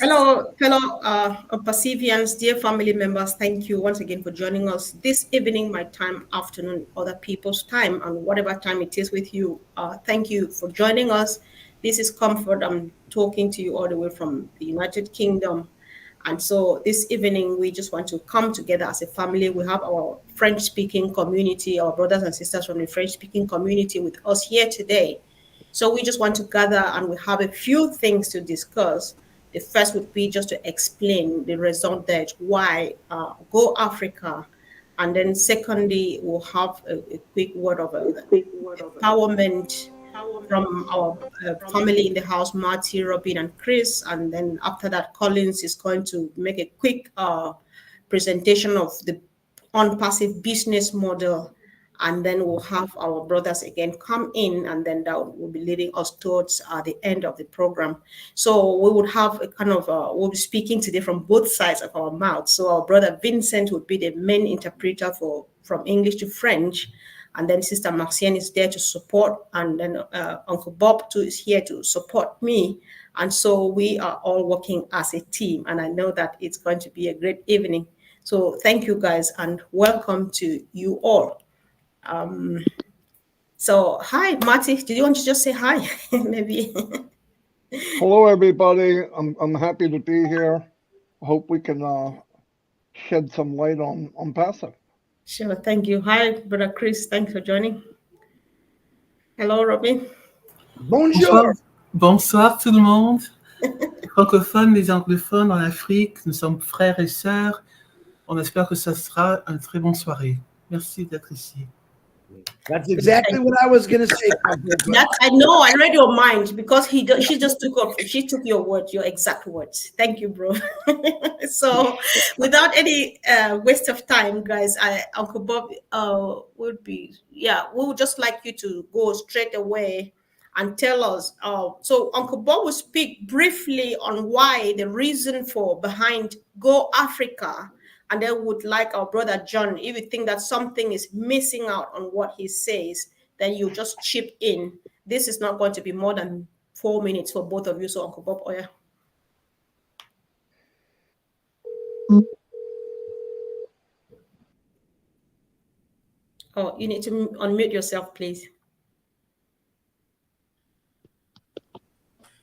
Hello, fellow Pacifians, dear family members. Thank you once again for joining us this evening, my time, afternoon, other people's time, and whatever time it is with you. Thank you for joining us. This is Comfort. I'm talking to you all the way from the United Kingdom. And so this evening, we just want to come together as a family. We have our French-speaking community, our brothers and sisters from the French-speaking community with us here today. So we just want to gather and we have a few things to discuss. The first would be just to explain the raison d'etre, why Go Africa. And then secondly, we'll have a quick word of empowerment from our family in the house, Marty, Robin, and Chris. And then after that, Collins is going to make a quick presentation of the ONPASSIVE business model. And then we'll have our brothers again come in, and then that will be leading us towards the end of the program. So we would have a kind of, we'll be speaking today from both sides of our mouth. So our brother Vincent would be the main interpreter from English to French. And then Sister Marcienne is there to support. And then Uncle Bob too is here to support me. And so we are all working as a team. And I know that it's going to be a great evening. So thank you guys and welcome to you all. So hi, Marty. Did you want to just say hi? Maybe. Hello, everybody. I'm happy to be here. Hope we can shed some light on passive. Sure. Thank you. Hi, Brother Chris. Thanks for joining. Hello, Robin. Bonjour. Bonsoir tout le monde. Les francophones, les anglophones en Afrique, nous sommes frères et sœurs. On espère que ça sera une très bonne soirée. Merci d'être ici. That's exactly what I was going to say. I know. I read your mind because she just took your words, your exact words. Thank you, bro. So, without any waste of time, guys, Uncle Bob we would just like you to go straight away and tell us. So, Uncle Bob will speak briefly on why the reason behind Go Africa. And then would like our brother John, if you think that something is missing out on what he says, then you just chip in. This is not going to be more than 4 minutes for both of you. So Uncle Bob, Oya. Oh, you need to unmute yourself, please.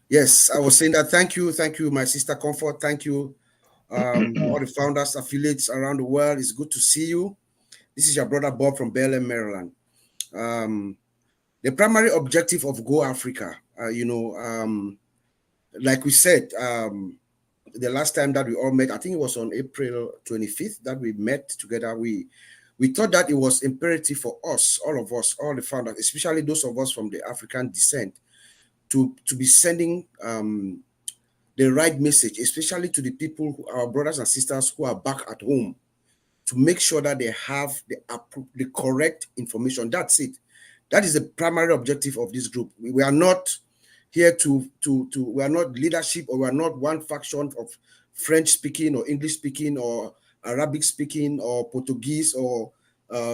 Yes, I was saying that. Thank you, my sister Comfort. Thank you. All the founders, affiliates around the world. It's good to see you. This is your brother Bob from Bellem, Maryland. The primary objective of Go Africa, like we said, the last time that we all met, I think it was on April 25th that we met together. We thought that it was imperative for us, all of us, all the founders, especially those of us from the African descent, to be sending the right message, especially to the people, our brothers and sisters who are back at home, to make sure that they have the correct information. That's it. That is the primary objective of this group. We are not here we are not leadership, or we are not one faction of French speaking or English speaking or Arabic speaking or Portuguese or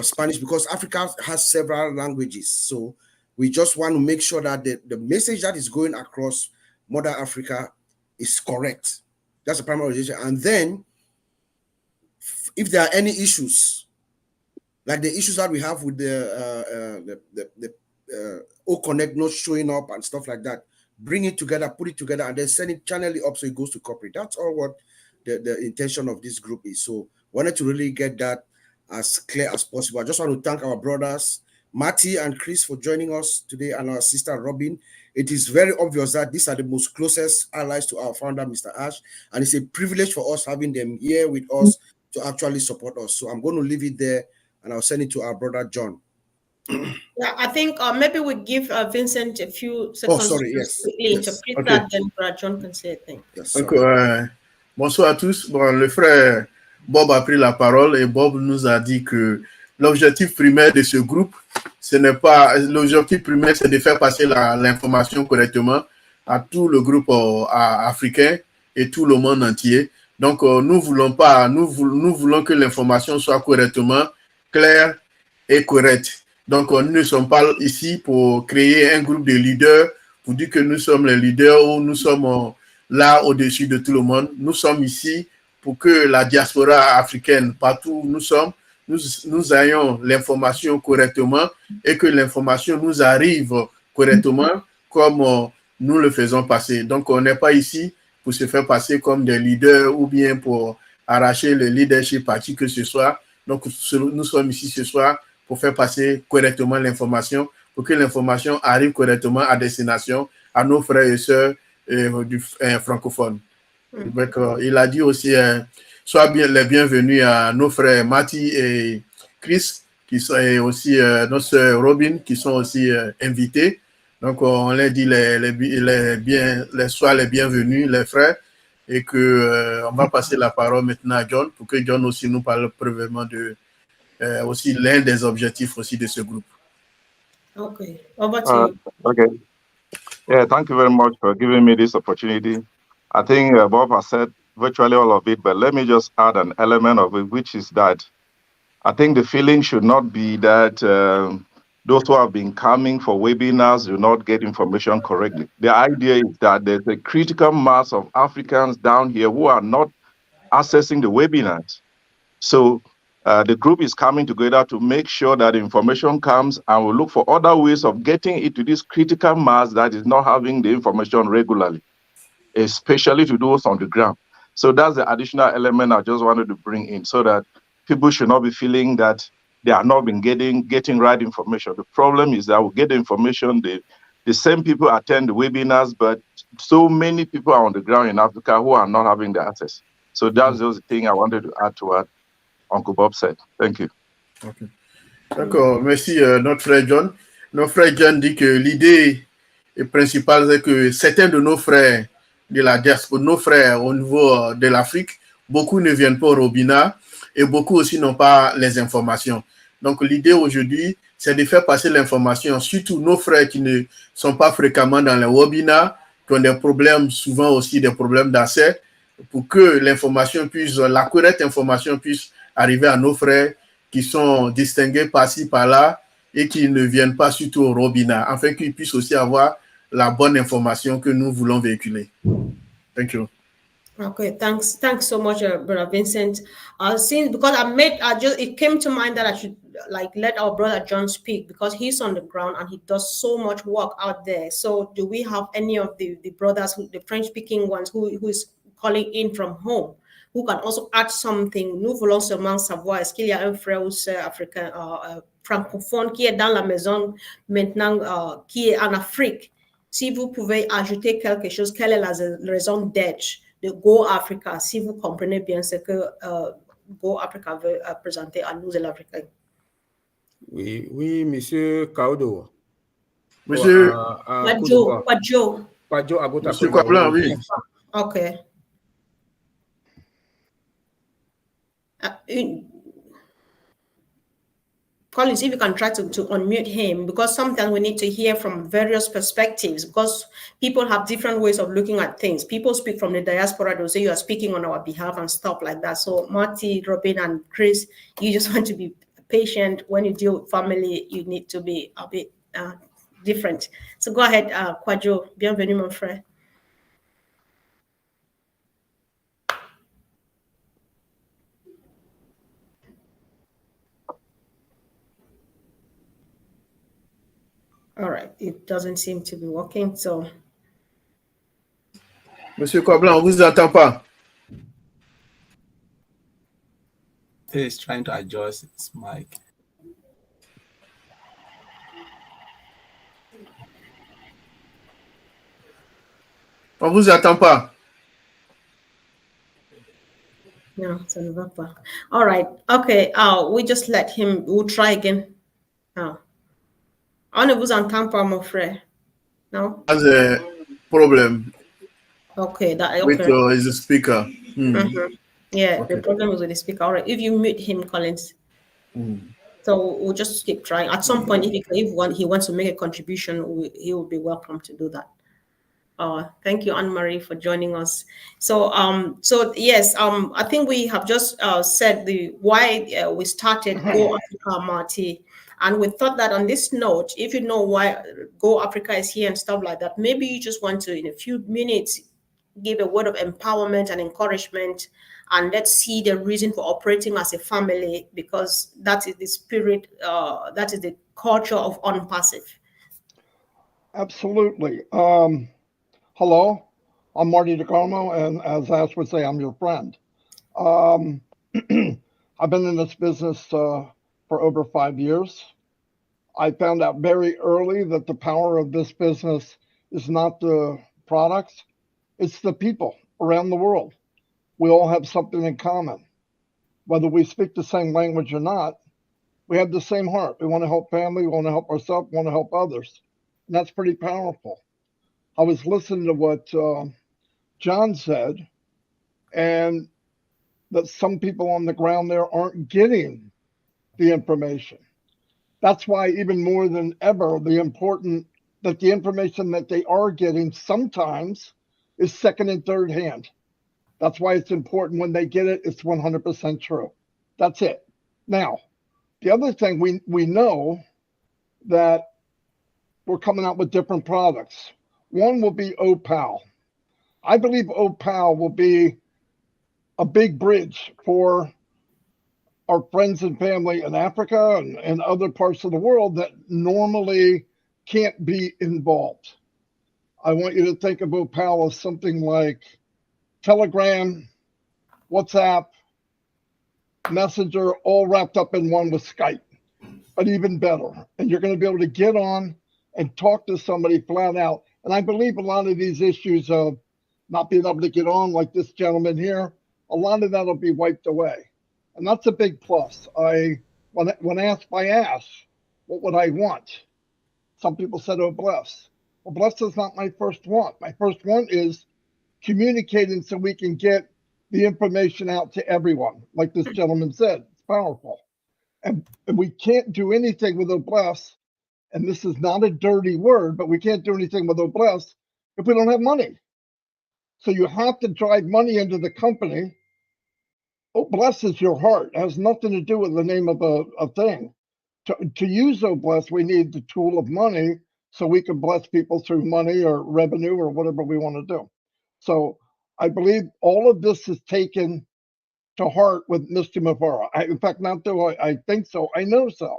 Spanish, because Africa has several languages. So we just want to make sure that the message that is going across Mother Africa is correct. That's the primary objective. And then if there are any issues, like the issues that we have with the O-Connect not showing up and stuff like that, bring it together, put it together, and then send it, channel it up so it goes to corporate. That's all what the intention of this group is. So wanted to really get that as clear as possible. I just want to thank our brothers, Marty and Chris, for joining us today, and our sister Robin. It is very obvious that these are the most closest allies to our founder, Mr. Ash, and it's a privilege for us having them here with us to actually support us. So I'm going to leave it there, and I'll send it to our brother John. Yeah, I think maybe we give Vincent a few seconds to quickly interpret that, then brother John can say a thing. Yes, donc, bonsoir à tous. Bon, le frère Bob a pris la parole et Bob nous a dit que l'objectif primaire de ce groupe, l'objectif primaire, c'est de faire passer l'information correctement à tout le groupe africain et tout le monde entier. Donc, nous voulons que l'information soit correctement claire et correcte. Donc, nous ne sommes pas ici pour créer un groupe de leaders pour dire que nous sommes les leaders ou nous sommes là au-dessus de tout le monde. Nous sommes ici pour que la diaspora africaine, partout où nous sommes, nous ayons l'information correctement et que l'information nous arrive correctement comme nous le faisons passer. Donc, on n'est pas ici pour se faire passer comme des leaders ou bien pour arracher le leadership à qui que ce soit. Donc, nous sommes ici ce soir pour faire passer correctement l'information, pour que l'information arrive correctement à destination à nos frères et sœurs francophones. Donc, il a dit aussi, sois bien les bienvenus à nos frères Mati et Chris, qui sont et aussi notre sœur Robin, qui sont aussi invités. Donc, on leur dit sois les bienvenus, les frères, et que on va passer la parole maintenant à John, pour que John aussi nous parle brièvement de aussi l'un des objectifs aussi de ce groupe. Okay, over to you. Okay. Yeah, thank you very much for giving me this opportunity. I think Bob has said virtually all of it, but let me just add an element of it, which is that I think the feeling should not be that those who have been coming for webinars do not get information correctly. The idea is that there's a critical mass of Africans down here who are not accessing the webinars. So the group is coming together to make sure that information comes, and we'll look for other ways of getting it to this critical mass that is not having the information regularly, especially to those on the ground. So that's the additional element I just wanted to bring in, so that people should not be feeling that they are not been getting right information. The problem is that we get the information, the same people attend the webinars, but so many people are on the ground in Africa who are not having the access. So that's just the thing I wanted to add to what Uncle Bob said. Thank you. Okay. D'accord, merci notre frère John. Notre frère John dit que l'idée principale, c'est que certains de nos frères de la diaspora, nos frères au niveau de l'Afrique, beaucoup ne viennent pas au Robina et beaucoup aussi n'ont pas les informations. Donc l'idée aujourd'hui, c'est de faire passer l'information, surtout nos frères qui ne sont pas fréquemment dans les webinars, qui ont des problèmes, souvent aussi des problèmes d'accès, pour que l'information puisse, la correcte information puisse arriver à nos frères qui sont distingués par-ci, par-là et qui ne viennent pas surtout au Robina, afin qu'ils puissent aussi avoir la bonne information que nous voulons véhiculer. Thank you. Okay, thanks so much, Brother Vincent. Since because it came to mind that I should let our brother John speak, because he's on the ground and he does so much work out there. So, do we have any of the brothers, the French-speaking ones, who is calling in from home, who can also add something? Nous voulons seulement savoir, est-ce qu'il y a un frère ou sœur africain, francophone qui est dans la maison maintenant, qui est en Afrique? Si vous pouvez ajouter quelque chose, quelle est la raison d'être de Go Africa, si vous comprenez bien ce que Go Africa veut présenter à nous, les Africains? Oui, Monsieur Kaudo. Monsieur Kwadjo Agota. Monsieur Kwablan, oui. Okay. Collins, if you can try to unmute him, because sometimes we need to hear from various perspectives, because people have different ways of looking at things. People speak from the diaspora, they'll say you are speaking on our behalf and stuff like that. So Marty, Robin, and Chris, you just want to be patient. When you deal with family, you need to be a bit different. So go ahead, Kwadjo. Bienvenue, mon frère. All right, it doesn't seem to be working, so. Monsieur Kwablan, on vous entend pas. He's trying to adjust his mic. On vous entend pas. No, ça ne va pas. All right, okay, we just let him, we'll try again. On ne vous entend pas, mon frère. No? Has a problem. Okay, okay. With his speaker. Yeah, Okay. the problem is with the speaker. All right, if you mute him, Collins. So we'll just keep trying. At some point, if he wants to make a contribution, he will be welcome to do that. Thank you, Anne-Marie, for joining us. So yes, I think we have just said why we started Go Africa, Marty. And we thought that on this note, if you know why Go Africa is here and stuff like that, maybe you just want to, in a few minutes, give a word of empowerment and encouragement, and let's see the reason for operating as a family, because that is the spirit, that is the culture of ONPASSIVE. Absolutely. Hello, I'm Marty DeCarmo, and as Ash would say, I'm your friend. I've been in this business for over 5 years. I found out very early that the power of this business is not the products, it's the people around the world. We all have something in common. Whether we speak the same language or not, we have the same heart. We want to help family, we want to help ourselves, we want to help others. And that's pretty powerful. I was listening to what John said, and that some people on the ground there aren't getting the information. That's why, even more than ever, the information that they are getting sometimes is second and third hand. That's why it's important when they get it, it's 100% true. That's it. Now, the other thing we know that we're coming out with different products. One will be OPAL. I believe OPAL will be a big bridge for our friends and family in Africa and other parts of the world that normally can't be involved. I want you to think of OPAL as something like Telegram, WhatsApp, Messenger, all wrapped up in one with Skype, but even better. And you're going to be able to get on and talk to somebody flat out. And I believe a lot of these issues of not being able to get on, like this gentleman here, a lot of that will be wiped away. And that's a big plus. When asked by Ash, what would I want? Some people said, oh, bless. Well, bless is not my first want. My first want is communicating so we can get the information out to everyone. Like this gentleman said, it's powerful. And we can't do anything with Obless, and this is not a dirty word, but we can't do anything with Obless if we don't have money. So you have to drive money into the company. Obless is your heart. It has nothing to do with the name of a thing. To use Obless, we need the tool of money so we can bless people through money or revenue or whatever we want to do. So I believe all of this is taken to heart with Mr. Mavara. In fact, not though I think so, I know so.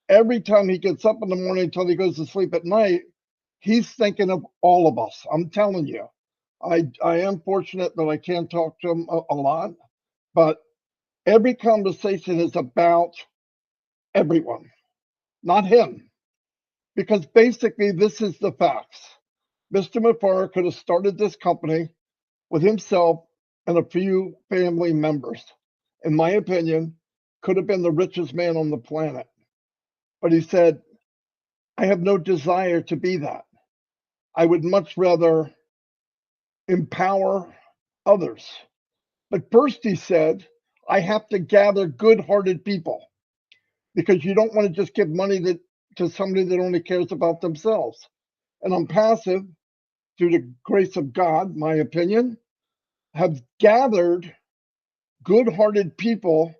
Every time he gets up in the morning until he goes to sleep at night, he's thinking of all of us. I'm telling you. I am fortunate that I can talk to him a lot, but every conversation is about everyone, not him. Because basically, this is the facts. Mr. Mafara could have started this company with himself and a few family members. In my opinion, could have been the richest man on the planet. But he said, I have no desire to be that. I would much rather empower others. But first, he said, I have to gather good-hearted people, because you don't want to just give money to somebody that only cares about themselves. And ONPASSIVE, through the grace of God, my opinion, have gathered good-hearted people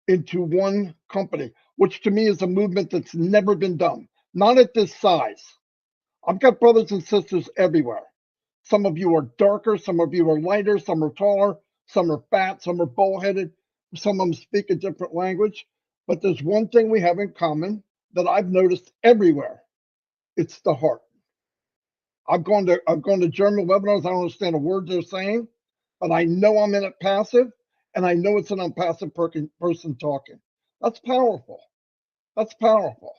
into one company, which to me is a movement that's never been done, not at this size. I've got brothers and sisters everywhere. Some of you are darker, some of you are lighter, some are taller, some are fat, some are bullheaded, some of them speak a different language. But there's one thing we have in common that I've noticed everywhere. It's the heart. I've gone to German webinars. I don't understand a word they're saying, but I know I'm in it passive, and I know it's an unpassive person talking. That's powerful. That's powerful.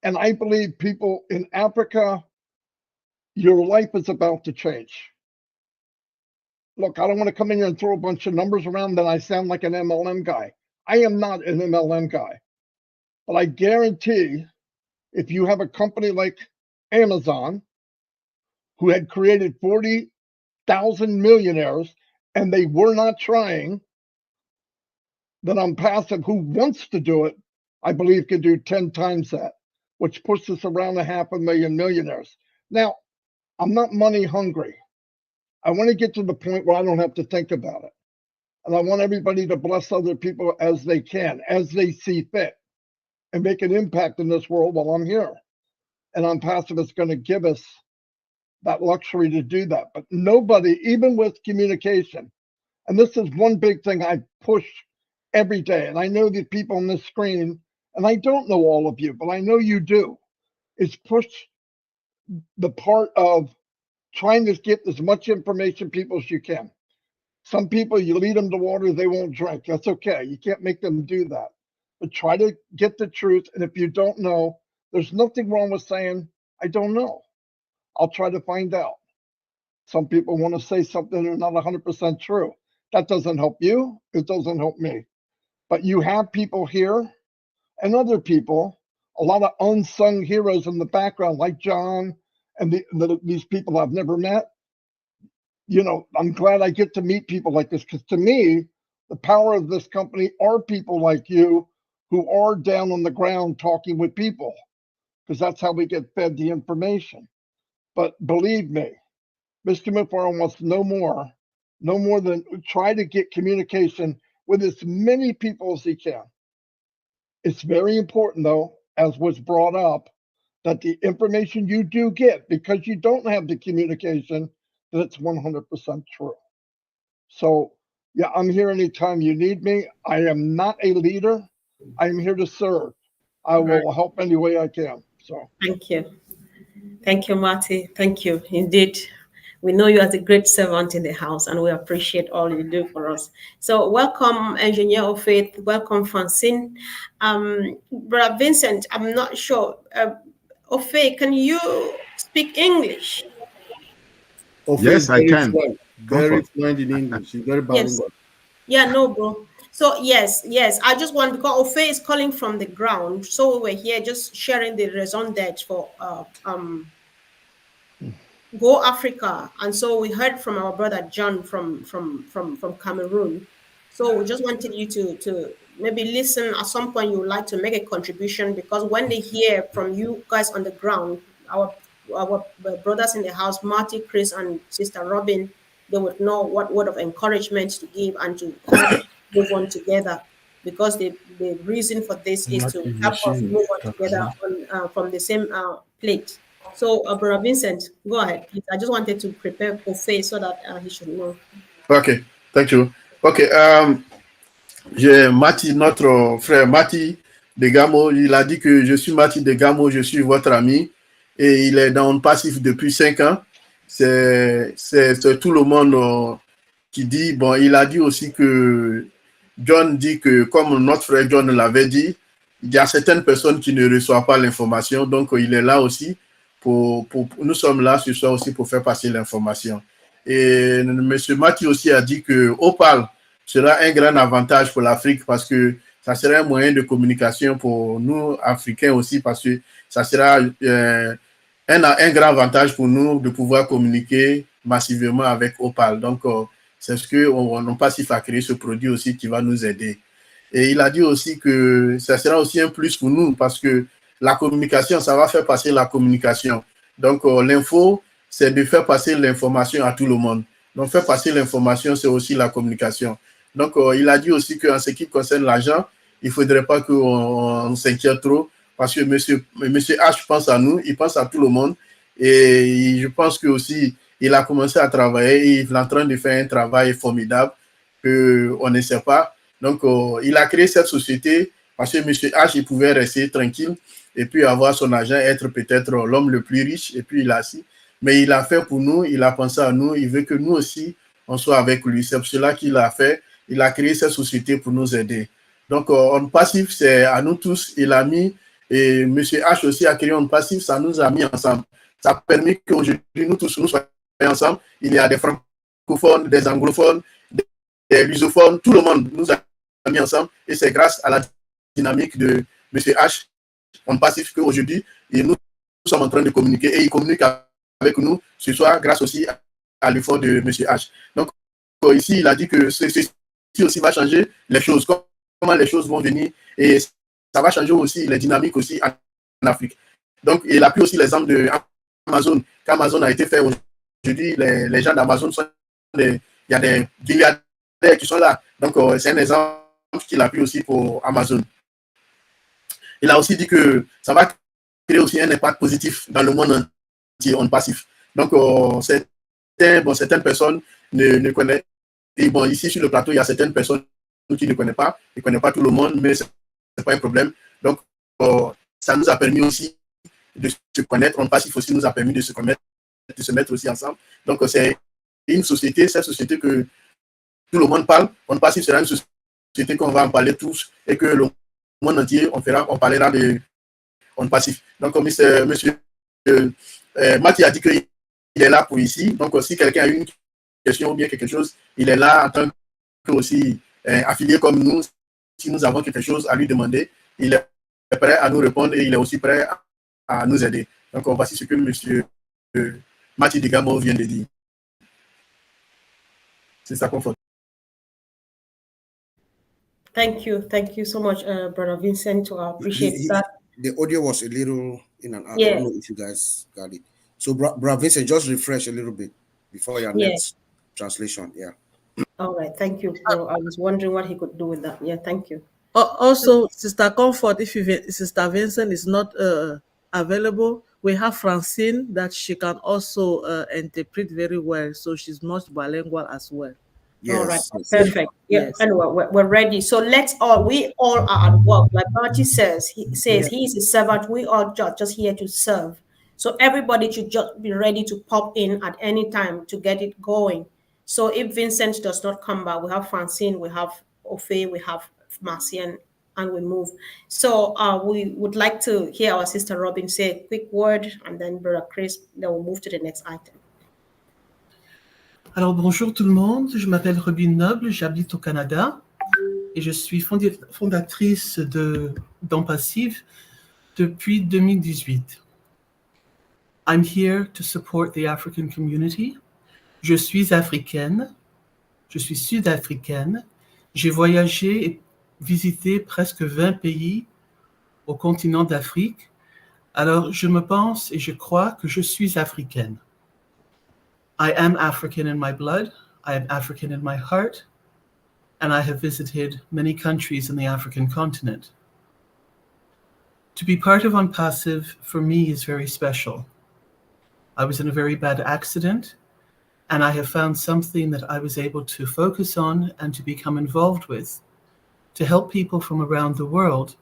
And I believe people in Africa, your life is about to change. Look, I don't want to come in here and throw a bunch of numbers around that I sound like an MLM guy. I am not an MLM guy. But I guarantee if you have a company like Amazon, who had created 40,000 millionaires and they were not trying, then ONPASSIVE, who wants to do it, I believe can do 10 times that, which puts us around 500,000 millionaires. Now, I'm not money hungry. I want to get to the point where I don't have to think about it. And I want everybody to bless other people as they can, as they see fit. and make an impact in this world while I'm here. And ONPASSIVE is going to give us that luxury to do that. But nobody, even with communication, and this is one big thing I push every day, and I know the people on this screen, and I don't know all of you, but I know you do, is push the part of trying to get as much information people as you can. Some people, you lead them to water, they won't drink. That's okay. You can't make them do that. But try to get the truth. And if you don't know, there's nothing wrong with saying, I don't know. I'll try to find out. Some people want to say something that's not 100% true. That doesn't help you. It doesn't help me. But you have people here and other people, a lot of unsung heroes in the background, like John and these people I've never met. You know, I'm glad I get to meet people like this, because to me, the power of this company are people like you who are down on the ground talking with people, because that's how we get fed the information. But believe me, Mr. Mufaro wants no more than try to get communication with as many people as he can. It's very important, though, as was brought up, that the information you do get, because you don't have the communication, that it's 100% true. So, yeah, I'm here anytime you need me. I am not a leader. I'm here to serve. I will help any way I can. So, Thank you. Thank you, Marty. Thank you. Indeed, we know you as a great servant in the house, and we appreciate all you do for us. So welcome, Engineer of Faith. Welcome, Francine. Brother Vincent, I'm not sure. Ofe, can you speak English? Yes, I can. Very fluent in English. She's very bilingual. Yes. Yeah, no, bro. So yes. I just want, because Ofe is calling from the ground, so we were here just sharing the raison d'etre for Go Africa, and so we heard from our brother John from Cameroon. So we just wanted you to maybe listen. At some point, you would like to make a contribution, because when they hear from you guys on the ground, our brothers in the house, Marty, Chris, and Sister Robin, they would know what word of encouragement to give and to move on together. Because the reason for this is to help us move on together on, from the same plate. So, Brother Vincent, go ahead, please. I just wanted to prepare for Faith so that he should know. Ok, thank you. Ok, j'ai Mati, notre frère Mati de Gamo, il a dit que je suis Mati de Gamo, je suis votre ami, et il est dans ONPASSIVE depuis 5 ans. C'est tout le monde qui dit, bon, il a dit aussi que John dit que, comme notre frère John l'avait dit, il y a certaines personnes qui ne reçoivent pas l'information, donc il est là aussi. Nous sommes là ce soir aussi pour faire passer l'information. Et M. Mathieu aussi a dit que OPAL sera un grand avantage pour l'Afrique, parce que ça sera un moyen de communication pour nous, Africains aussi, parce que ça sera un grand avantage pour nous de pouvoir communiquer massivement avec OPAL. Donc, c'est ce qu'on n'a pas si fait créer ce produit aussi qui va nous aider. Et il a dit aussi que ça sera aussi un plus pour nous, parce que la communication, ça va faire passer la communication. Donc, l'info, c'est de faire passer l'information à tout le monde. Donc, faire passer l'information, c'est aussi la communication. Donc, il a dit aussi qu'en ce qui concerne l'argent, il ne faudrait pas qu'on s'inquiète trop, parce que monsieur H pense à nous, il pense à tout le monde. Et je pense que aussi, il a commencé à travailler, et il est en train de faire un travail formidable qu'on ne sait pas. Donc, il a créé cette société parce que monsieur H, il pouvait rester tranquille et puis avoir son argent, être peut-être l'homme le plus riche, et puis il a assis. Mais il a fait pour nous, il a pensé à nous, il veut que nous aussi, on soit avec lui. C'est pour cela qu'il a fait, il a créé cette société pour nous aider. Donc, ONPASSIVE, c'est à nous tous, il a mis, et M. H aussi a créé ONPASSIVE, ça nous a mis ensemble. Ça a permis qu'aujourd'hui, nous tous, nous soyons ensemble. Il y a des francophones, des anglophones, des lusophones, tout le monde nous a mis ensemble, et c'est grâce à la dynamique de M. H, ONPASSIVE, qu'aujourd'hui, nous sommes en train de communiquer, et il communique avec nous ce soir grâce aussi à l'effort de M. H. Donc, ici, il a dit que ceci aussi va changer les choses, comment les choses vont venir, et ça va changer aussi les dynamiques aussi en Afrique. Donc, il a pris aussi l'exemple de Amazon. Quand Amazon a été fait aujourd'hui, les gens d'Amazon sont il y a des milliardaires qui sont là. Donc, c'est un exemple qu'il a pris aussi pour Amazon. il a aussi dit que ça va créer aussi un impact positif dans le monde entier, en passif. Donc, certaines personnes ne connaissent. Et bon, ici sur le plateau, il y a certaines personnes qui ne connaissent pas. Ils ne connaissent pas tout le monde, mais ce n'est pas un problème. Donc, ça nous a permis aussi de se connaître. En passif aussi nous a permis de se connaître, de se mettre aussi ensemble. Donc, c'est une société, cette société que tout le monde parle. En passif sera une société qu'on va en parler tous et que le monde entier, on parlera de en passif. Donc, monsieur Mathieu a dit qu'il est là pour ici. Donc, si quelqu'un a une question ou bien quelque chose, il est là en tant que aussi affilié comme nous. Si nous avons quelque chose à lui demander, il est prêt à nous répondre et il est aussi prêt à nous aider. Donc, voici ce que monsieur Mathieu Digamo vient de dire. C'est ça qu'on fait. Thank you so much, Brother Vincent. To appreciate that. The audio was a little in and out. I don't know if you guys got it. So, Brother Vincent, just refresh a little bit before your next translation. Yeah. All right. Thank you. So I was wondering what he could do with that. Yeah. Thank you. Also, Sister Comfort, if Sister Vincent is not available, we have Francine that she can also interpret very well. So she's much bilingual as well. Yes, all right, yes. perfect. Yeah, Yes. anyway, we're ready. So we all are at work. Like Marty says, he is a servant. We all just here to serve. So everybody should just be ready to pop in at any time to get it going. So if Vincent does not come back, we have Francine, we have Ofe, we have Marcian, and we move. So we would like to hear our sister Robin say a quick word, and then Brother Chris, then we'll move to the next item. Alors bonjour tout le monde, je m'appelle Robin Noble, j'habite au Canada et je suis fondatrice d'ONPASSIVE depuis 2018. I'm here to support the African community. Je suis africaine, je suis sud-africaine. J'ai voyagé et visité presque 20 pays au continent d'Afrique. Alors je me pense et je crois que je suis africaine. I am African in my blood, I am African in my heart, and I have visited many countries in the African continent. To be part of ONPASSIVE for me is very special. I was in a very bad accident, and I have found something that I was able to focus on and to become involved with to help people from around the world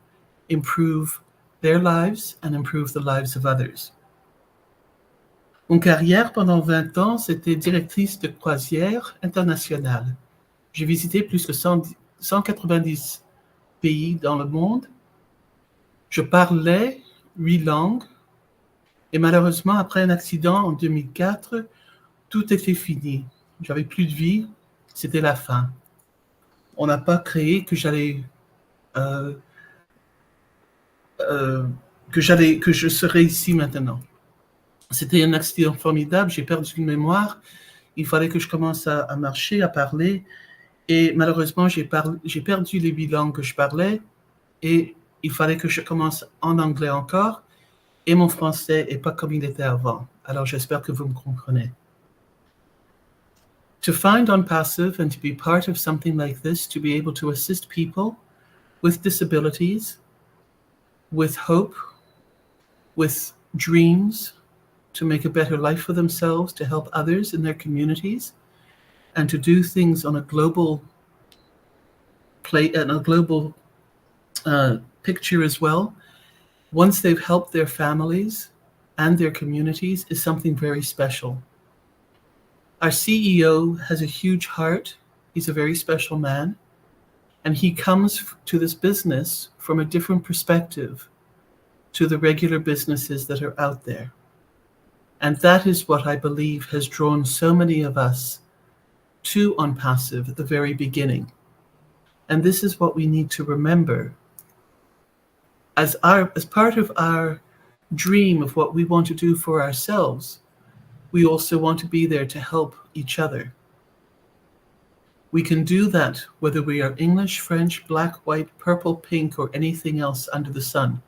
improve their lives and improve the lives of others. Mon carrière pendant 20 ans, c'était directrice de croisière internationale. J'ai visité plus de 190 pays dans le monde. Je parlais 8 langues. Et malheureusement, après un accident en 2004, tout était fini. J'avais plus de vie. C'était la fin. On n'a pas créé que je serais ici maintenant. C'était un accident formidable, j'ai perdu une mémoire, il fallait que je commence à marcher, à parler, et malheureusement, j'ai perdu les 8 langues que je parlais, et il fallait que je commence en anglais encore, et mon français n'est pas comme il était avant. Alors, j'espère que vous me comprenez. To find ONPASSIVE and to be part of something like this, to be able to assist people with disabilities, with hope, with dreams, to make a better life for themselves, to help others in their communities, and to do things on a global picture as well. Once they've helped their families and their communities, is something very special. Our CEO has a huge heart. He's a very special man, and he comes to this business from a different perspective to the regular businesses that are out there. And that is what I believe has drawn so many of us to ONPASSIVE at the very beginning. And this is what we need to remember. As part of our dream of what we want to do for ourselves, we also want to be there to help each other. We can do that whether we are English, French, black, white, purple, pink, or anything else under the sun.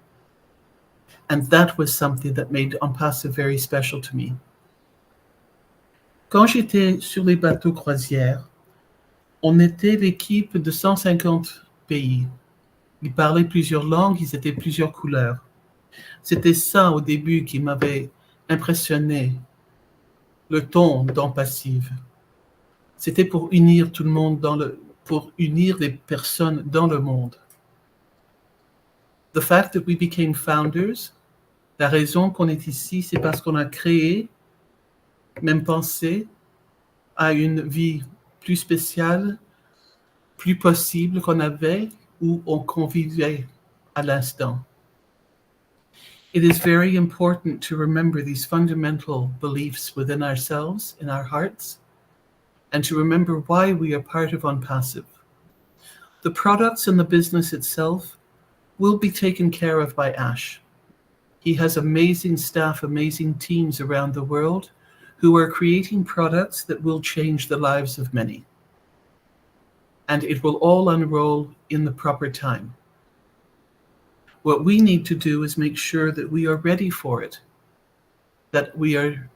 And that was something that made ONPASSIVE very special to me. Quand j'étais sur les bateaux croisières, on était l'équipe de 150 pays. Ils parlaient plusieurs langues, ils étaient plusieurs couleurs. C'était ça au début qui m'avait impressionné, le ton d'ONPASSIVE. C'était pour unir tout le monde pour unir les personnes dans le monde. The fact that we became founders, la raison qu'on est ici, c'est parce qu'on a créé, même pensé, à une vie plus spéciale, plus possible qu'on avait où on convivait à l'instant. It is very important to remember these fundamental beliefs within ourselves, in our hearts, and to remember why we are part of ONPASSIVE. The products and the business itself will be taken care of by Ash. He has amazing staff, amazing teams around the world who are creating products that will change the lives of many. And it will all unroll in the proper time. What we need to do is make sure that we are ready for it, that we are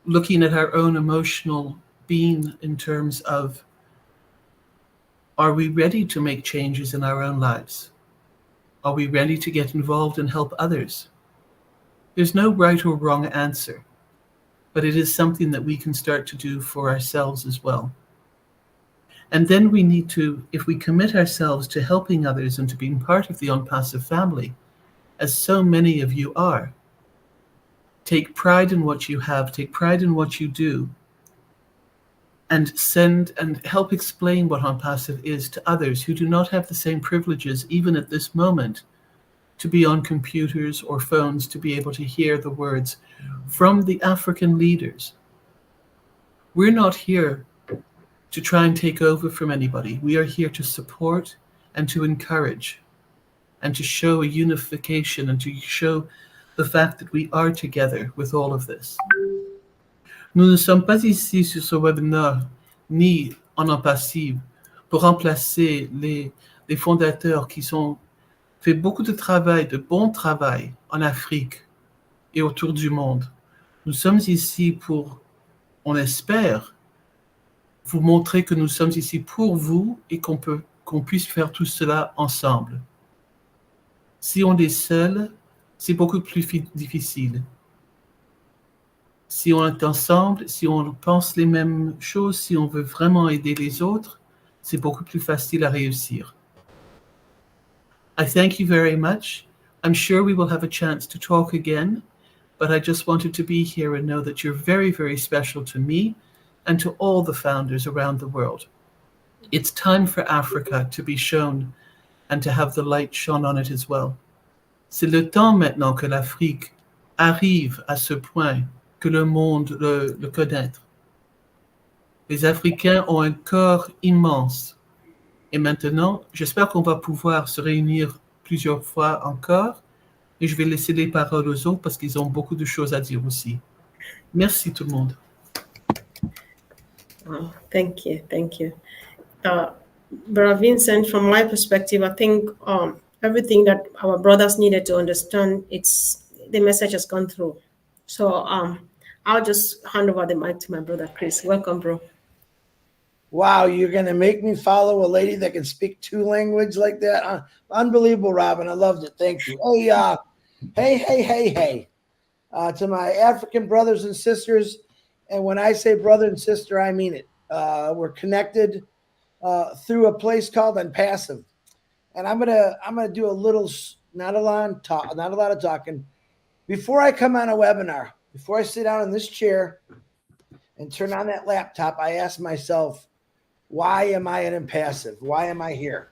looking at our own emotional being in terms of, are we ready to make changes in our own lives? Are we ready to get involved and help others? There's no right or wrong answer, but it is something that we can start to do for ourselves as well. And then we need to, if we commit ourselves to helping others and to being part of the ONPASSIVE family, as so many of you are, take pride in what you have, take pride in what you do, and send and help explain what ONPASSIVE is to others who do not have the same privileges, even at this moment, to be on computers or phones to be able to hear the words from the African leaders. We're not here to try and take over from anybody. We are here to support and to encourage and to show a unification and to show the fact that we are together with all of this. Nous ne sommes pas ici sur ce webinaire ni en ONPASSIVE pour remplacer les fondateurs qui ont fait beaucoup de travail, de bon travail en Afrique et autour du monde. Nous sommes ici pour, on espère, vous montrer que nous sommes ici pour vous et qu'on puisse faire tout cela ensemble. Si on est seul, c'est beaucoup plus difficile. Si on est ensemble, si on pense les mêmes choses, si on veut vraiment aider les autres, c'est beaucoup plus facile à réussir. I thank you very much. I'm sure we will have a chance to talk again, but I just wanted to be here and know that you're very, very special to me and to all the founders around the world. It's time for Africa to be shown and to have the light shone on it as well. C'est le temps maintenant que l'Afrique arrive à ce point que le monde le connaître. Les Africains ont un corps immense. Et maintenant, j'espère qu'on va pouvoir se réunir plusieurs fois encore. Et je vais laisser les paroles aux autres parce qu'ils ont beaucoup de choses à dire aussi. Merci tout le monde. Oh, thank you. Thank you. Brother Vincent, from my perspective, I think everything that our brothers needed to understand, the message has gone through. So I'll just hand over the mic to my brother Chris. Welcome, bro. Wow, you're going to make me follow a lady that can speak 2 languages like that? Unbelievable, Robin. I loved it. Thank you. Hey. To my African brothers and sisters, and when I say brother and sister, I mean it. We're connected through a place called ONPASSIVE. And I'm gonna do a little, not a lot of talking. Before I come on a webinar, before I sit down in this chair and turn on that laptop, I ask myself, why am I an ONPASSIVE? Why am I here?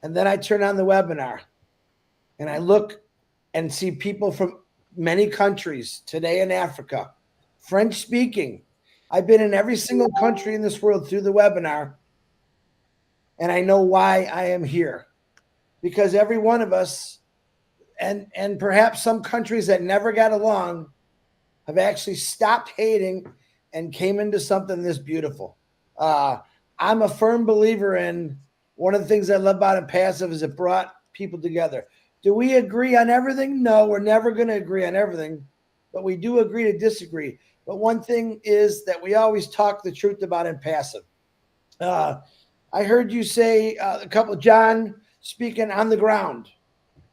And then I turn on the webinar and I look and see people from many countries today in Africa, French speaking. I've been in every single country in this world through the webinar. And I know why I am here, because every one of us, and perhaps some countries that never got along, have actually stopped hating and came into something this beautiful. I'm a firm believer in one of the things I love about ONPASSIVE is it brought people together. Do we agree on everything? No, we're never going to agree on everything, but we do agree to disagree. But one thing is that we always talk the truth about ONPASSIVE. I heard you say a couple, John, speaking on the ground.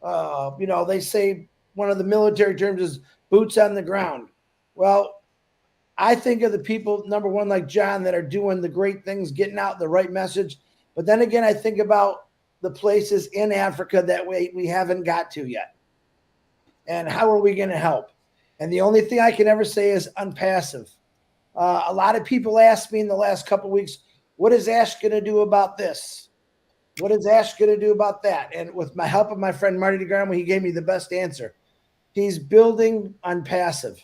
You know, they say one of the military terms is boots on the ground. Well, I think of the people, number one, like John, that are doing the great things, getting out the right message. But then again, I think about the places in Africa that we haven't got to yet. And how are we going to help? And the only thing I can ever say is ONPASSIVE. A lot of people asked me in the last couple of weeks, what is Ash going to do about this? What is Ash going to do about that? And with my help of my friend Marty DeGramo, he gave me the best answer. He's building ONPASSIVE,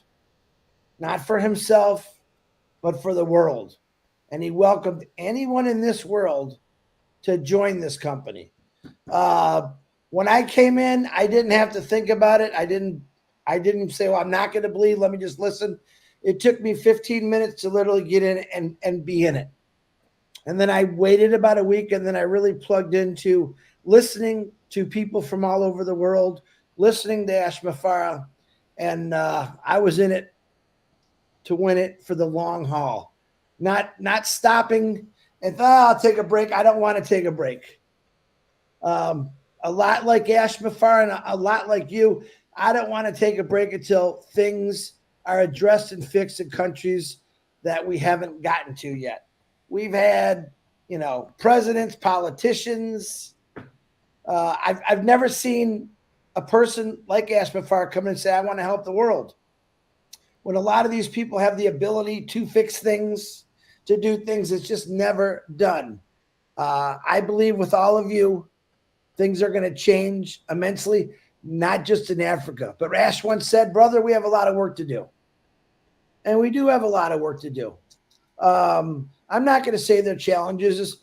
not for himself, but for the world. And he welcomed anyone in this world to join this company. When I came in, I didn't have to think about it. I didn't say, well, I'm not going to believe. Let me just listen. It took me 15 minutes to literally get in and be in it. And then I waited about a week, and then I really plugged into listening to people from all over the world, listening to Ash Mafara, and I was in it to win it for the long haul. Not stopping and thought, I'll take a break. I don't want to take a break. A lot like Ash Mafara and a lot like you, I don't want to take a break until things are addressed and fixed in countries that we haven't gotten to yet. We've had, you know, presidents, politicians. I've never seen a person like Ash Mafara come in and say, I want to help the world. When a lot of these people have the ability to fix things, to do things, it's just never done. I believe with all of you, things are going to change immensely, not just in Africa. But Ash once said, brother, we have a lot of work to do. And we do have a lot of work to do. I'm not going to say they're challenges.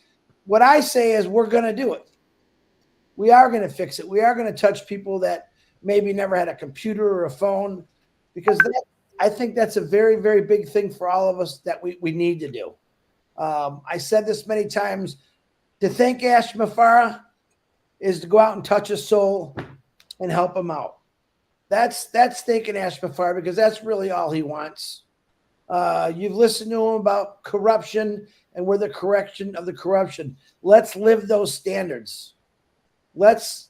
What I say is we're going to do it. We are going to fix it. We are going to touch people that maybe never had a computer or a phone, because I think that's a very, very big thing for all of us that we need to do. I said this many times. To thank Ash Mafara is to go out and touch a soul and help him out. That's thanking Ash Mafara, because that's really all he wants. You've listened to him about corruption and we're the correction of the corruption. Let's live those standards. Let's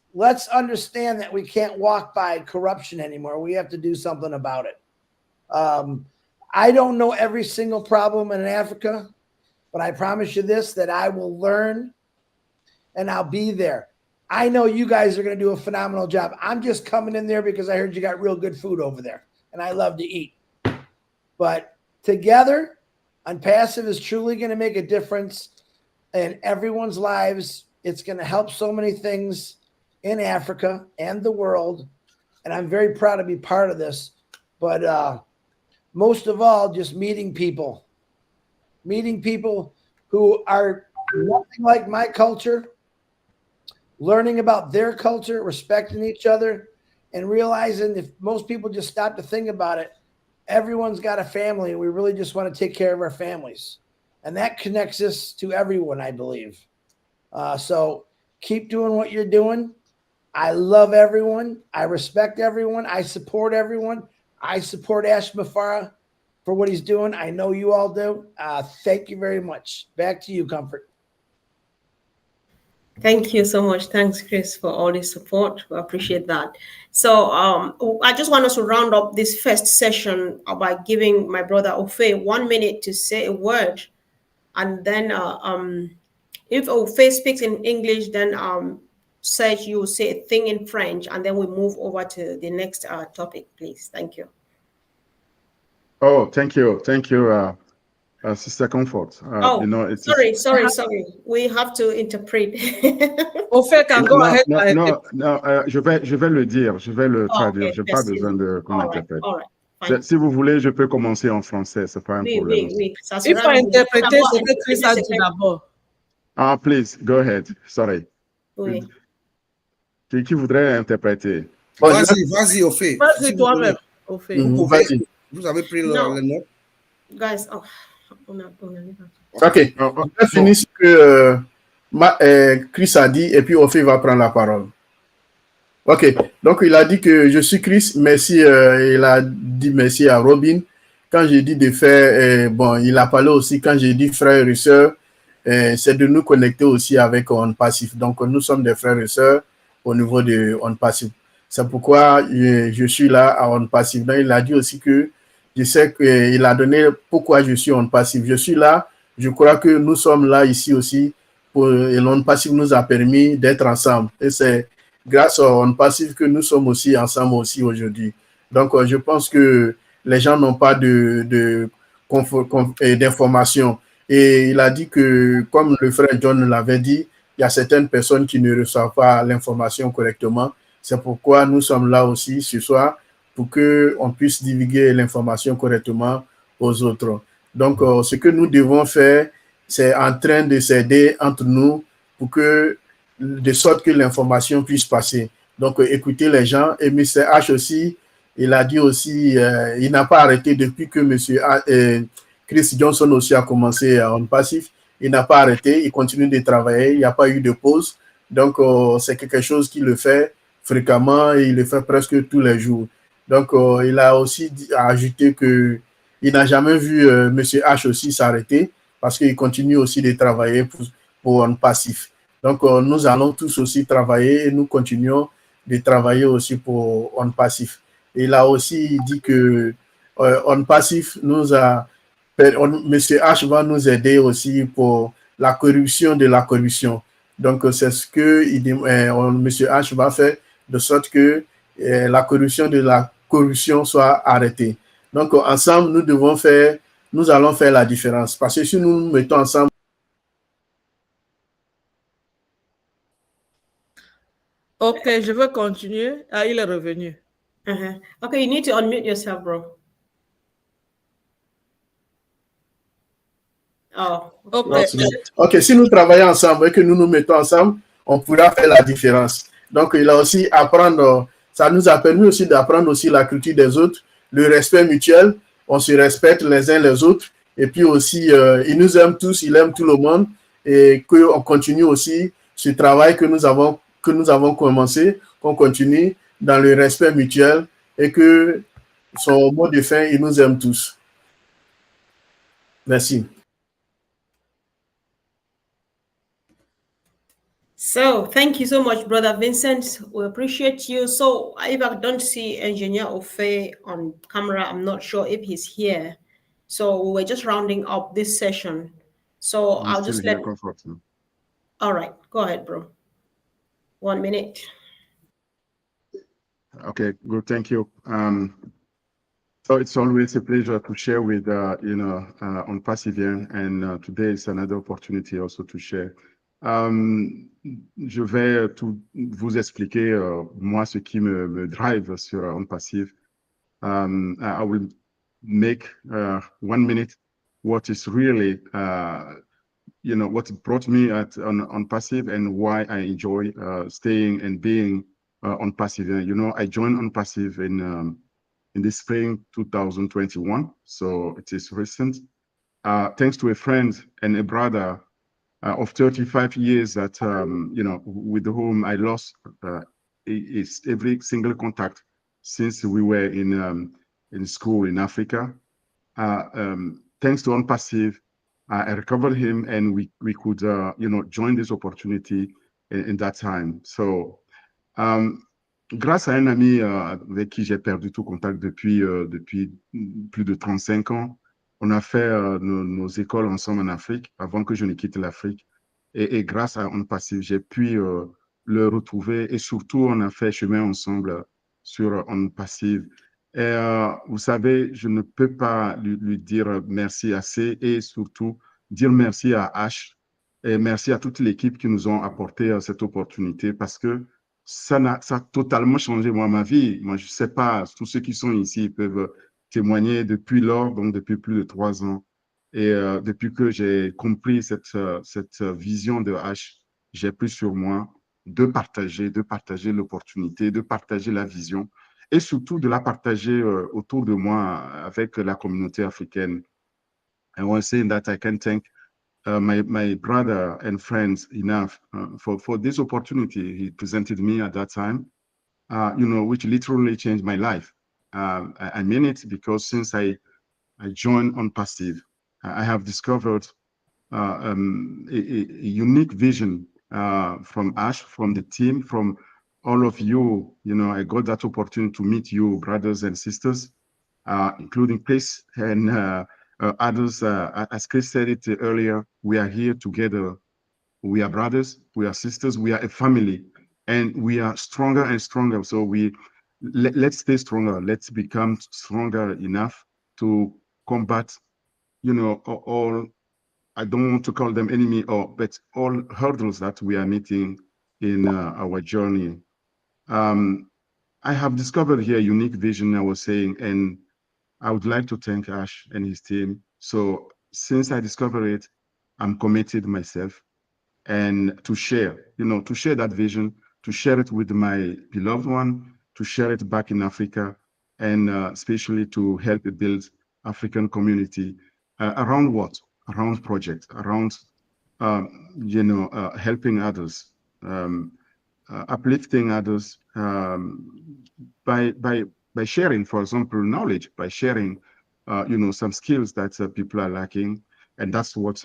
understand that we can't walk by corruption anymore. We have to do something about it. I don't know every single problem in Africa, but I promise you this, that I will learn and I'll be there. I know you guys are going to do a phenomenal job. I'm just coming in there because I heard you got real good food over there and I love to eat. But together, ONPASSIVE is truly going to make a difference in everyone's lives. It's going to help so many things in Africa and the world. And I'm very proud to be part of this. But most of all, just meeting people who are nothing like my culture, learning about their culture, respecting each other, and realizing if most people just stop to think about it, everyone's got a family, and we really just want to take care of our families. And that connects us to everyone, I believe. So keep doing what you're doing. I love everyone. I respect everyone. I support everyone. I support Ash Mafara for what he's doing. I know you all do. Thank you very much. Back to you, Comfort. Thank you so much. Thanks, Chris, for all the support. We appreciate that. So I just want us to round up this first session by giving my brother Ofe 1 minute to say a word. And then if Ofe speaks in English, then Serge, you will say a thing in French, and then we move over to the next topic, please. Thank you. Oh, thank you. Thank you, Sister Comfort. You know, it's sorry. We have to interpret. Ofe can go ahead. Non, je vais le dire, je vais le traduire. Okay, Je n'ai pas besoin de qu'on interprète. All right, Si vous voulez, je peux commencer en français, c'est pas un problème. Oui. Il faut interpréter ce que Chris a dit d'abord. Ah, please, go ahead. Sorry. Oui. Qui voudrait interpréter? Vas-y, Ofe. Vas-y toi-même, Ofe. Vas-y. Vous avez pris le note? Guys, OK. On va finir ce que Chris a dit et puis Ofe va prendre la parole. OK. Donc, il a dit que je suis Chris. Merci. Il a dit merci à Robin. Quand j'ai dit de faire, bon, il a parlé aussi quand j'ai dit frères et sœurs. c'est de nous connecter aussi avec ONPASSIVE. Donc, nous sommes des frères et sœurs au niveau de ONPASSIVE. C'est pourquoi je suis là à ONPASSIVE. Donc, il a dit aussi que je sais qu'il a donné pourquoi je suis ONPASSIVE. Je suis là, je crois que nous sommes là ici aussi et l'ONPASSIVE nous a permis d'être ensemble. Et c'est grâce à ONPASSIVE que nous sommes aussi ensemble aussi aujourd'hui. Donc, je pense que les gens n'ont pas d'informations. Et il a dit que, comme le frère John l'avait dit, il y a certaines personnes qui ne reçoivent pas l'information correctement. C'est pourquoi nous sommes là aussi ce soir pour qu'on puisse divulguer l'information correctement aux autres. Donc, ce que nous devons faire, c'est en train de s'aider entre nous pour que, de sorte que l'information puisse passer. Donc, écoutez les gens. Et M. H aussi, il a dit aussi, il n'a pas arrêté depuis que M. Chris Johnson aussi a commencé à ONPASSIVE. Il n'a pas arrêté, il continue de travailler, il n'y a pas eu de pause. Donc, c'est quelque chose qu'il le fait fréquemment et il le fait presque tous les jours. Donc, il a aussi ajouté qu'il n'a jamais vu M. H aussi s'arrêter parce qu'il continue aussi de travailler pour ONPASSIVE. Donc, nous allons tous aussi travailler et nous continuons de travailler aussi pour ONPASSIVE. Il a aussi dit que ONPASSIVE nous a Monsieur H va nous aider aussi pour la corruption de la corruption. Donc, c'est ce que Monsieur H va faire de sorte que la corruption de la corruption soit arrêtée. Donc, ensemble, nous allons faire la différence. Parce que si nous nous mettons ensemble. Ok, je veux continuer. Ah, il est revenu. Okay, you need to unmute yourself, bro. Oh, ok. Ok, si nous travaillons ensemble et que nous nous mettons ensemble, on pourra faire la différence. Donc, il a aussi apprendre, ça nous a permis aussi d'apprendre aussi la culture des autres, le respect mutuel, on se respecte les uns les autres, et puis aussi, il nous aime tous, il aime tout le monde, et qu'on continue aussi ce travail que nous avons commencé, qu'on continue dans le respect mutuel, et que son mot de fin, il nous aime tous. Merci. So thank you so much, Brother Vincent. We appreciate you. So if I don't see Engineer Ofe on camera, I'm not sure if he's here. So we're just rounding up this session. So I'll just let. All right, go ahead, bro. 1 minute. Okay, good. Thank you. So it's always a pleasure to share with ONPASSIVE, and today is another opportunity also to share. Je vais tout vous expliquer moi ce qui me drive sur ONPASSIVE. I will make 1 minute what is really what brought me on ONPASSIVE and why I enjoy staying and being ONPASSIVE. I joined ONPASSIVE in the spring 2021, so it is recent. Thanks to a friend and a brother of 35 years that with whom I lost every single contact since we were in school in Africa. Thanks to ONPASSIVE, I recovered him, and we could join this opportunity in that time. So grâce à un ami avec qui j'ai perdu tout contact depuis plus de 35 ans, on a fait nos écoles ensemble en Afrique avant que je ne quitte l'Afrique. Et grâce à ONPASSIVE, j'ai pu le retrouver, et surtout, on a fait chemin ensemble sur ONPASSIVE. Et vous savez, je ne peux pas lui dire merci assez, et surtout dire merci à H et merci à toute l'équipe qui nous ont apporté cette opportunité, parce que ça a totalement changé ma vie. Moi, je ne sais pas, tous ceux qui sont ici peuvent témoigner depuis lors, donc depuis plus de 3 ans. Et depuis que j'ai compris cette vision de H, j'ai pris sur moi de partager l'opportunité, de partager la vision, et surtout de la partager autour de moi avec la communauté africaine. I want to say that I can thank my brother and friends enough for this opportunity he presented me at that time, which literally changed my life. I mean it, because since I joined ONPASSIVE, I have discovered a unique vision from Ash, from the team, from all of you. You know, I got that opportunity to meet you, brothers and sisters, including Chris and others. As Chris said it earlier, we are here together. We are brothers, we are sisters, we are a family, and we are stronger and stronger. So let's stay stronger. Let's become stronger enough to combat, you know, all, I don't want to call them enemy, but all hurdles that we are meeting in our journey. I have discovered here a unique vision, I was saying, and I would like to thank Ash and his team. So since I discovered it, I'm committed myself and to share, you know, to share that vision, to share it with my beloved one, to share it back in Africa, and especially to help build African community around what? Around projects, around, you know, helping others, uplifting others by sharing, for example, knowledge, by sharing, you know, some skills that people are lacking. And that's what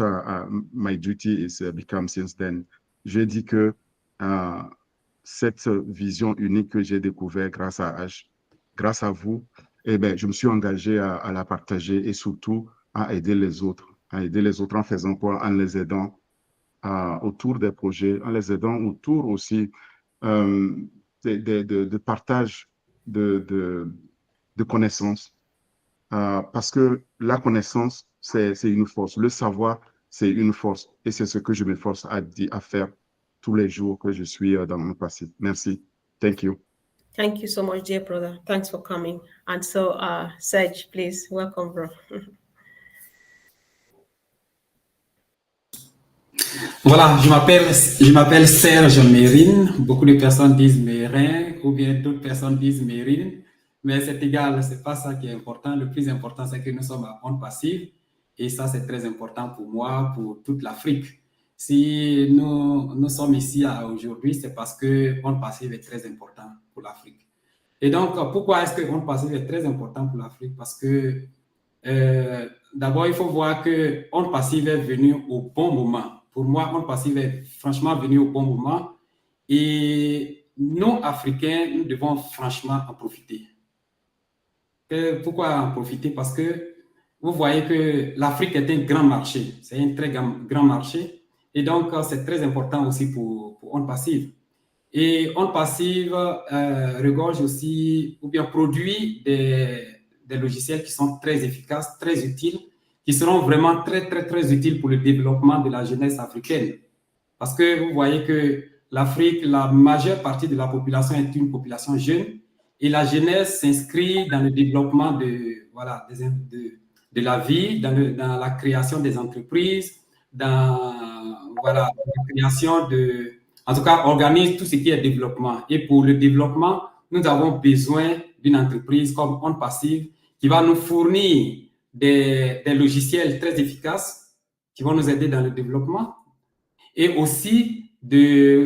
my duty is become since then. Je dis que cette vision unique que j'ai découvert grâce à H, grâce à vous, eh ben, je me suis engagé à la partager et surtout à aider les autres en faisant quoi? En les aidant autour des projets, en les aidant autour aussi de partage de connaissances. Parce que la connaissance, c'est une force. Le savoir, c'est une force. Et c'est ce que je m'efforce à faire tous les jours que je suis dans mon passé. Merci. Thank you. Thank you so much, dear brother. Thanks for coming. And so, Serge, please, welcome, bro. Voilà, je m'appelle Serge Mérine. Beaucoup de personnes disent Mérin, ou bien d'autres personnes disent Mérine. Mais c'est égal, c'est pas ça qui est important. Le plus important, c'est que nous sommes à ONPASSIVE. Et ça, c'est très important pour moi, pour toute l'Afrique. Si nous sommes ici aujourd'hui, c'est parce que ONPASSIVE est très important pour l'Afrique. Et donc, pourquoi est-ce que ONPASSIVE est très important pour l'Afrique? Parce que d'abord, il faut voir que ONPASSIVE est venu au bon moment. Pour moi, ONPASSIVE est franchement venu au bon moment. Et nous, Africains, nous devons franchement en profiter. Pourquoi en profiter? Parce que vous voyez que l'Afrique est un grand marché. C'est un très grand marché. Et donc, c'est très important aussi pour ONPASSIVE. Et ONPASSIVE regorge aussi, ou bien produit des logiciels qui sont très efficaces, très utiles, qui seront vraiment très, très, très utiles pour le développement de la jeunesse africaine. Parce que vous voyez que l'Afrique, la majeure partie de la population est une population jeune, et la jeunesse s'inscrit dans le développement de la vie, dans la création des entreprises, dans la création de... En tout cas, organise tout ce qui est développement. Et pour le développement, nous avons besoin d'une entreprise comme ONPASSIVE qui va nous fournir des logiciels très efficaces qui vont nous aider dans le développement et aussi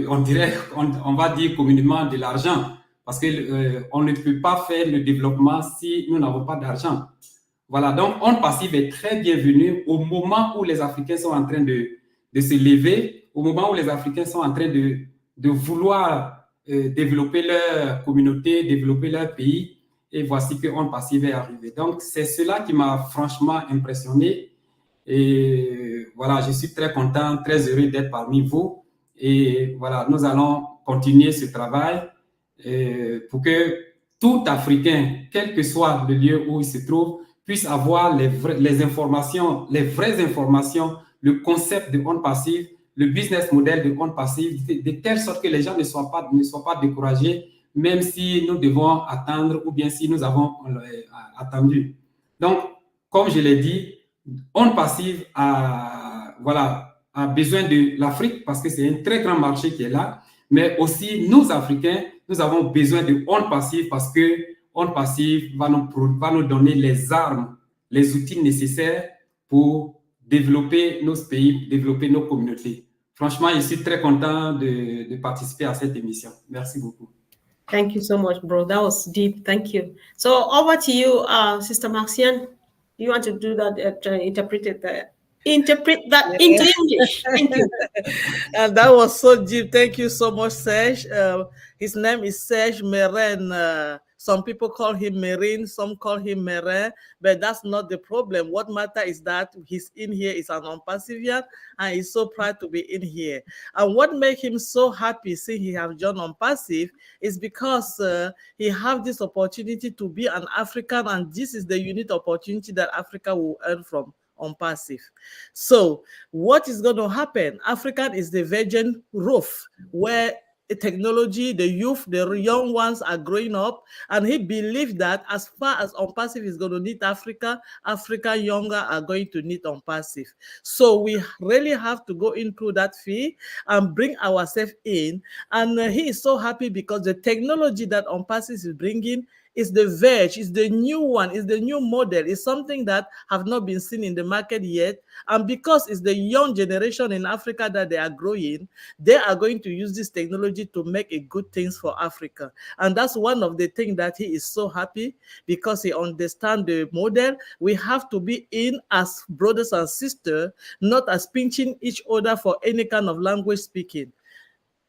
on va dire communément de l'argent parce que on ne peut pas faire le développement si nous n'avons pas d'argent. Voilà, donc ONPASSIVE est très bienvenu au moment où les Africains sont en train de se lever, au moment où les Africains sont en train de vouloir développer leur communauté, développer leur pays. Et voici que ONPASSIVE est arrivé. Donc, c'est cela qui m'a franchement impressionné. Et voilà, je suis très content, très heureux d'être parmi vous. Et voilà, nous allons continuer ce travail pour que tout Africain, quel que soit le lieu où il se trouve, puisse avoir les informations, les vraies informations, le concept de ONPASSIVE, le business model de ONPASSIVE, de telle sorte que les gens ne soient pas découragés, même si nous devons attendre ou bien si nous avons attendu. Donc, comme je l'ai dit, ONPASSIVE a besoin de l'Afrique parce que c'est un très grand marché qui est là, mais aussi nous, Africains, nous avons besoin de ONPASSIVE parce que ONPASSIVE va nous donner les armes, les outils nécessaires pour développer nos pays, développer nos communautés. Franchement, je suis très content de participer à cette émission. Merci beaucoup. Thank you so much, bro. That was deep. Thank you. So over to you, Sister Marcian. Do you want to do that, interpret it interpret that into English. Thank you. And that was so deep. Thank you so much, Serge. His name is Serge Meren. Some people call him Merin, some call him Meren, but that's not the problem. What matter is that he's in here, is an ONPASSIVian, and he's so proud to be in here. And what makes him so happy seeing he have joined ONPASSIVE is because he have this opportunity to be an African, and this is the unique opportunity that Africa will earn from ONPASSIVE. So what is going to happen? African is the virgin roof where the technology, the youth, the young ones are growing up, and he believes that as far as ONPASSIVE is going to need Africa, Africa younger are going to need ONPASSIVE. So we really have to go into that field and bring ourselves in. And he is so happy because the technology that ONPASSIVE is bringing is the verge, is the new one, is the new model, is something that have not been seen in the market yet. And because it's the young generation in Africa that they are growing, they are going to use this technology to make a good things for Africa. And that's one of the things that he is so happy, because he understands the model. We have to be in as brothers and sisters, not as pinching each other for any kind of language speaking.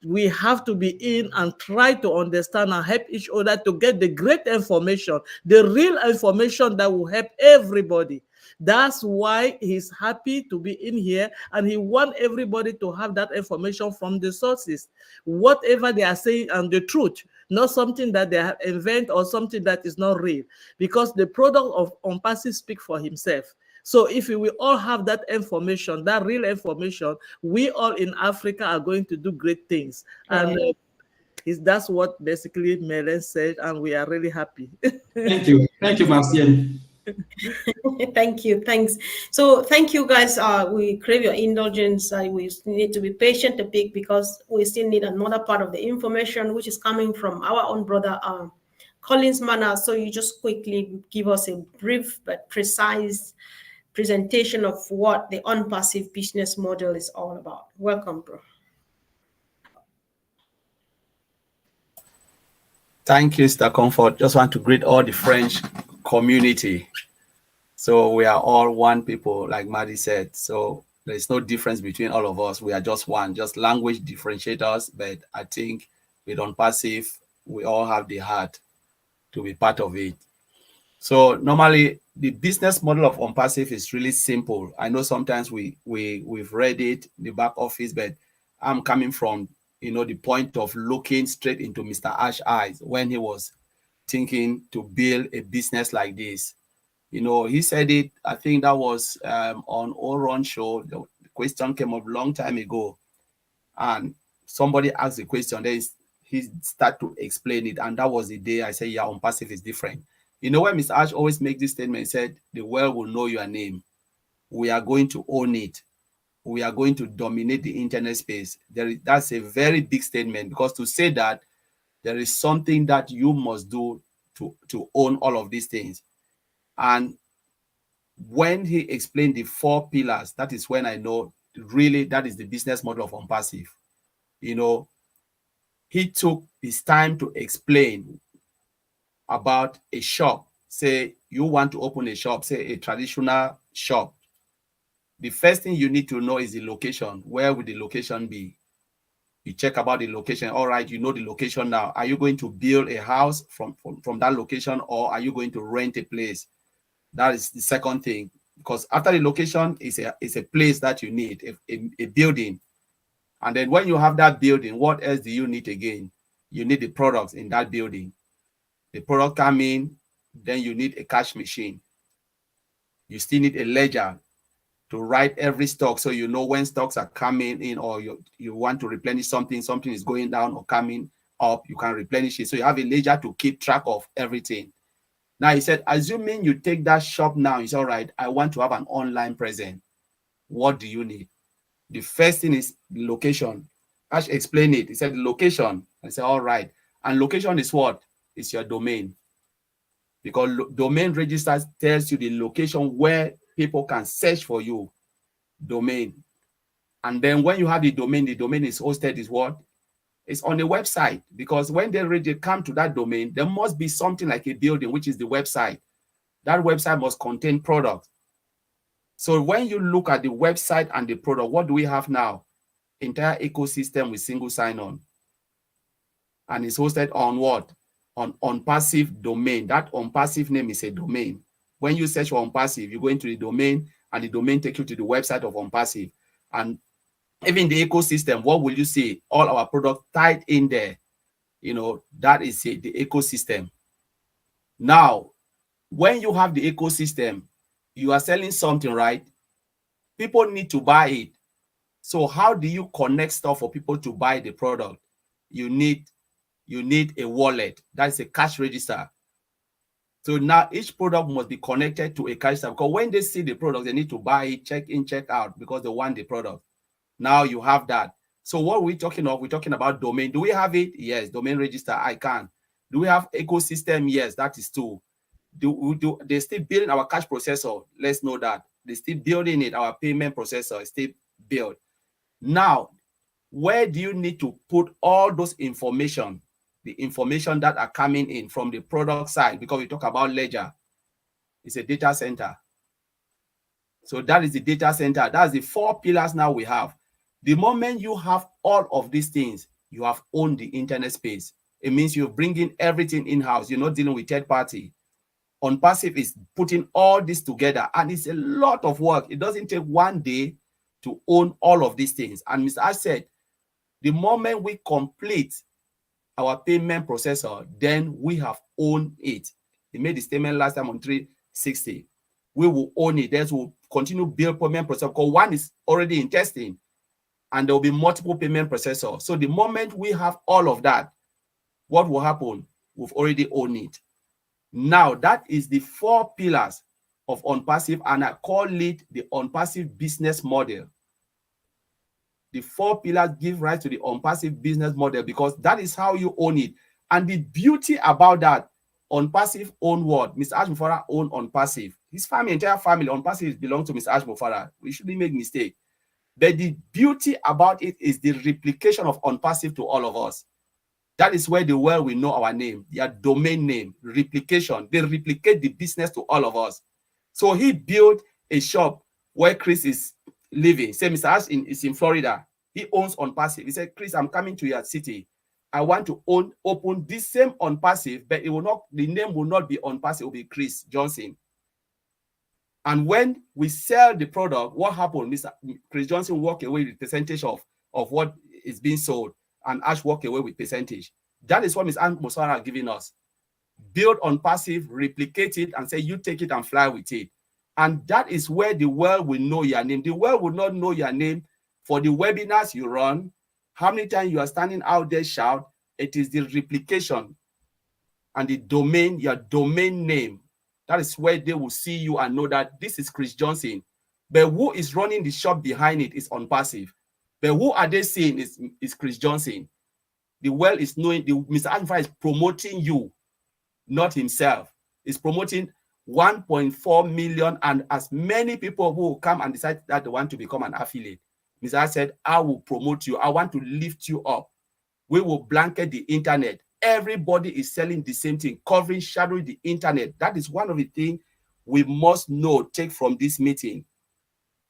We have to be in and try to understand and help each other to get the great information, the real information that will help everybody. That's why he's happy to be in here, and he wants everybody to have that information from the sources, whatever they are saying, and the truth, not something that they invent or something that is not real, because the product of ONPASSIVE speaks for himself. So if we all have that information, that real information, we all in Africa are going to do great things. And that's what basically Meren said, and we are really happy. Thank you. Thank you, Marcienne. Thank you. Thanks. So thank you, guys. We crave your indulgence. We need to be patient a bit because we still need another part of the information, which is coming from our own brother, Collins Manor. So you just quickly give us a brief but precise presentation of what the ONPASSIVE business model is all about. Welcome, bro. Thank you, Mr. Comfort. Just want to greet all the French community. So we are all one people, like Maddie said. So there's no difference between all of us. We are just one, just language differentiate us. But I think with ONPASSIVE, we all have the heart to be part of it. So normally the business model of ONPASSIVE is really simple. I know sometimes we've read it in the back office, but I'm coming from, the point of looking straight into Mr. Ash's eyes when he was thinking to build a business like this. He said it, I think that was on Oron show. The question came up a long time ago, and somebody asked the question, then he started to explain it, and that was the day I said, yeah, ONPASSIVE is different. When Mr. Ash always makes this statement, he said, the world will know your name. We are going to own it. We are going to dominate the internet space. That's a very big statement, because to say that, there is something that you must do to own all of these things. And when he explained the 4 pillars, that is when I know really that is the business model of ONPASSIVE. He took his time to explain about a shop. Say you want to open a shop, say a traditional shop. The first thing you need to know is the location. Where would the location be? You check about the location. All right, you know the location now. Are you going to build a house from that location, or are you going to rent a place? That is the second thing, because after the location is a place that you need, a building. And then when you have that building, what else do you need again? You need the products in that building. The product come in, then you need a cash machine. You still need a ledger to write every stock, so you know when stocks are coming in, or you want to replenish something is going down or coming up, you can replenish it. So you have a ledger to keep track of everything. Now he said, assuming you take that shop now, it's all right, I want to have an online presence. What do you need? The first thing is the location. Ash explained it. He said location. I said, all right. And location is what? It's your domain. Because domain registers tells you the location where people can search for you. Domain. And then when you have the domain is hosted is what? It's on the website. Because when they come to that domain, there must be something like a building, which is the website. That website must contain products. So when you look at the website and the product, what do we have now? Entire ecosystem with single sign-on. And it's hosted on what? On ONPASSIVE domain. That ONPASSIVE name is a domain. When you search for ONPASSIVE, you go into the domain and the domain takes you to the website of ONPASSIVE. And even the ecosystem, what will you see? All our products tied in there. You know, that is it, the ecosystem. Now, when you have the ecosystem, you are selling something, right? People need to buy it. So how do you connect stuff for people to buy the product? You need a wallet. That's a cash register. So now each product must be connected to a cash register, because when they see the product, they need to buy it, check in, check out, because they want the product. Now you have that. So what are we talking of? We're talking about domain. Do we have it? Yes. Domain register, I can. Do we have ecosystem? Yes, that is too. They're still building our cash processor. Let's know that. They're still building it. Our payment processor is still built. Now, where do you need to put all those information, the information that are coming in from the product side? Because we talk about ledger. It's a data center. So that is the data center. That's the 4 pillars now we have. The moment you have all of these things, you have owned the internet space. It means you're bringing everything in-house. You're not dealing with third party. ONPASSIVE is putting all this together, and it's a lot of work. It doesn't take one day to own all of these things. And Mr. Ash said, the moment we complete our payment processor, then we have owned it. He made the statement last time on 360. We will own it. Then we'll continue build payment processor, because one is already in testing, and there will be multiple payment processors. So the moment we have all of that, what will happen? We've already owned it. Now, that is the 4 pillars of ONPASSIVE, and I call it the ONPASSIVE business model. The 4 pillars give rise to the ONPASSIVE business model, because that is how you own it. And the beauty about that, ONPASSIVE own what? Mr. Ash Mufara own ONPASSIVE. His family, entire family, ONPASSIVE belongs to Mr. Ash Mufara. We shouldn't make mistake. But the beauty about it is the replication of ONPASSIVE to all of us. That is where the world will know our name, their domain name, replication. They replicate the business to all of us. So he built a shop where Chris is living. Say Mr. Ash is in Florida. He owns ONPASSIVE. He said, Chris, I'm coming to your city. I want to open this same ONPASSIVE, but it will not, the name will not be ONPASSIVE, it will be Chris Johnson. And when we sell the product, what happened? Mr. Chris Johnson walk away with percentage of what is being sold, and Ash walk away with percentage. That is what Ms. Ann Mosara are giving us. Build ONPASSIVE, replicate it, and say you take it and fly with it. And that is where the world will know your name. The world will not know your name for the webinars you run, how many times you are standing out there shout. It is the replication and the domain, your domain name. That is where they will see you and know that this is Chris Johnson. But who is running the shop behind it is ONPASSIVE. But who are they saying is Chris Johnson? The world is knowing, Mr. Alpha is promoting you, not himself. He's promoting 1.4 million, and as many people who will come and decide that they want to become an affiliate. Mr. Alpha said, I will promote you. I want to lift you up. We will blanket the internet. Everybody is selling the same thing, covering, shadowing the internet. That is one of the things we must know, take from this meeting.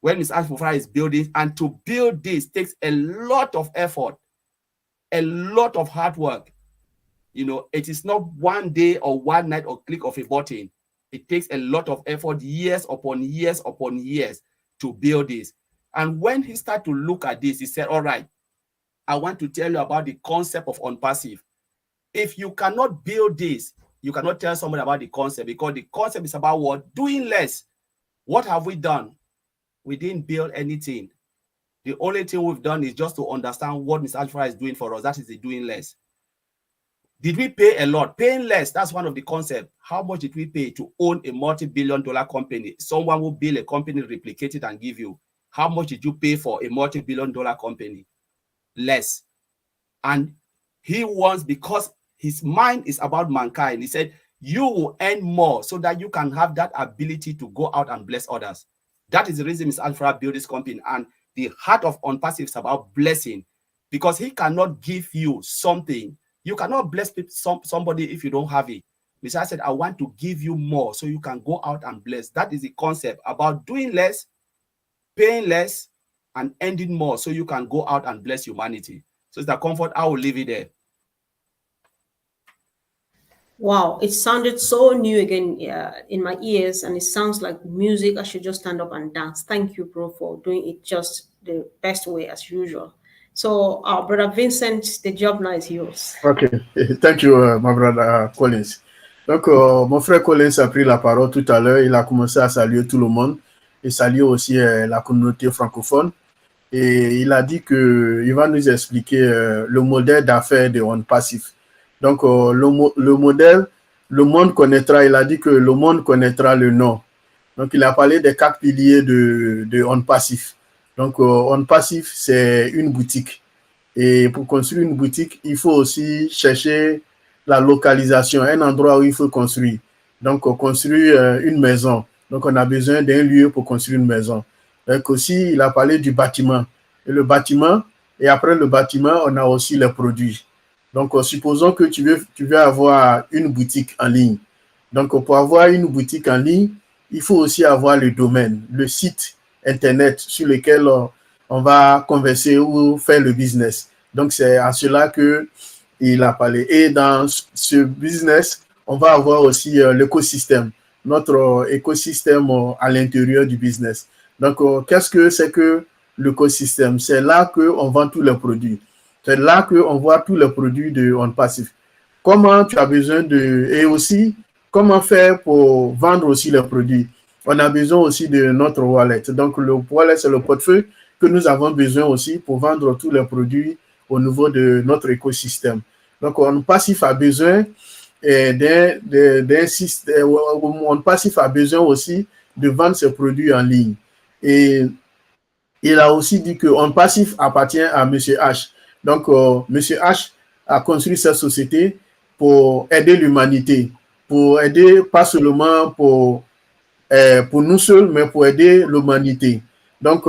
When Mr. Alpha is building, and to build this takes a lot of effort, a lot of hard work. You know, it is not one day or one night or click of a button. It takes a lot of effort, years upon years upon years to build this. And when he started to look at this, he said, all right, I want to tell you about the concept of ONPASSIVE. If you cannot build this, you cannot tell somebody about the concept, because the concept is about what? Doing less. What have we done? We didn't build anything. The only thing we've done is just to understand what Mr. Alpha is doing for us. That is the doing less. Did we pay a lot? Paying less, that's one of the concepts. How much did we pay to own a multi-billion-dollar company? Someone will build a company, replicate it, and give you. How much did you pay for a multi-billion-dollar company? Less. And he wants, because his mind is about mankind, he said, you will earn more so that you can have that ability to go out and bless others. That is the reason Mr. Alpha built this company. And the heart of ONPASSIVE is about blessing, because he cannot give you something. You cannot bless somebody if you don't have it. Mr. said, I want to give you more so you can go out and bless. That is the concept about doing less paying less and earning more so you can go out and bless humanity. So Sister Comfort, I will leave it there. Wow, it sounded so new again in my ears, and it sounds like music. I should just stand up and dance. Thank you, bro, for doing it just the best way as usual. So, Brother Vincent, the job now is yours. Ok, thank you, my brother Collins. Donc, mon frère Collins a pris la parole tout à l'heure. Il a commencé à saluer tout le monde et saluer aussi la communauté francophone. Et il a dit qu'il va nous expliquer le modèle d'affaires de ONPASSIVE. Donc, le modèle, le monde connaîtra, il a dit que le monde connaîtra le nom. Donc, il a parlé des 4 piliers de ONPASSIVE. Donc, ONPASSIVE, c'est une boutique. Et pour construire une boutique, il faut aussi chercher la localisation, un endroit où il faut construire. Donc, construire une maison. Donc, on a besoin d'un lieu pour construire une maison. Donc, aussi, il a parlé du bâtiment. Et le bâtiment, et après le bâtiment, on a aussi les produits. Donc, supposons que tu veux avoir une boutique en ligne. Donc, pour avoir une boutique en ligne, il faut aussi avoir le domaine, le site Internet sur lequel on va converser ou faire le business. Donc, c'est à cela qu'il a parlé. Et dans ce business, on va avoir aussi l'écosystème, notre écosystème à l'intérieur du business. Donc, qu'est-ce que c'est que l'écosystème? C'est là qu'on vend tous les produits. C'est là qu'on voit tous les produits de ONPASSIVE. Comment tu as besoin de... Et aussi, comment faire pour vendre aussi les produits? On a besoin aussi de notre wallet. Donc, le wallet, c'est le portefeuille que nous avons besoin aussi pour vendre tous les produits au niveau de notre écosystème. Donc, ONPASSIVE a besoin d'un système. ONPASSIVE a besoin aussi de vendre ses produits en ligne. Et il a aussi dit que ONPASSIVE appartient à M. H. Donc, M. H a construit cette société pour aider l'humanité, pour aider pas seulement pour nous seuls, mais pour aider l'humanité. Donc,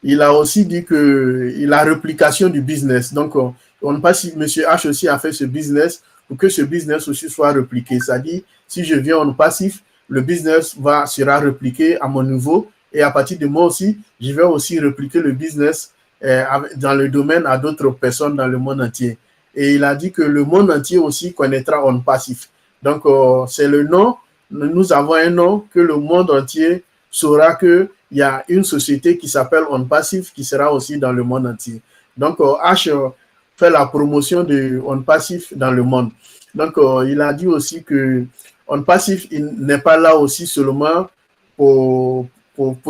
il a aussi dit que la réplication du business. Donc, on ne pas si M. H aussi a fait ce business pour que ce business aussi soit répliqué. C'est-à-dire, si je viens en passif, le business sera répliqué à mon niveau et à partir de moi aussi, je vais aussi répliquer le business dans le domaine à d'autres personnes dans le monde entier. Et il a dit que le monde entier aussi connaîtra ONPASSIVE. Donc, c'est le nom. Nous avons un nom que le monde entier saura qu'il y a une société qui s'appelle ONPASSIVE qui sera aussi dans le monde entier. Donc, H fait la promotion de ONPASSIVE dans le monde. Donc, il a dit aussi que ONPASSIVE n'est pas là aussi seulement pour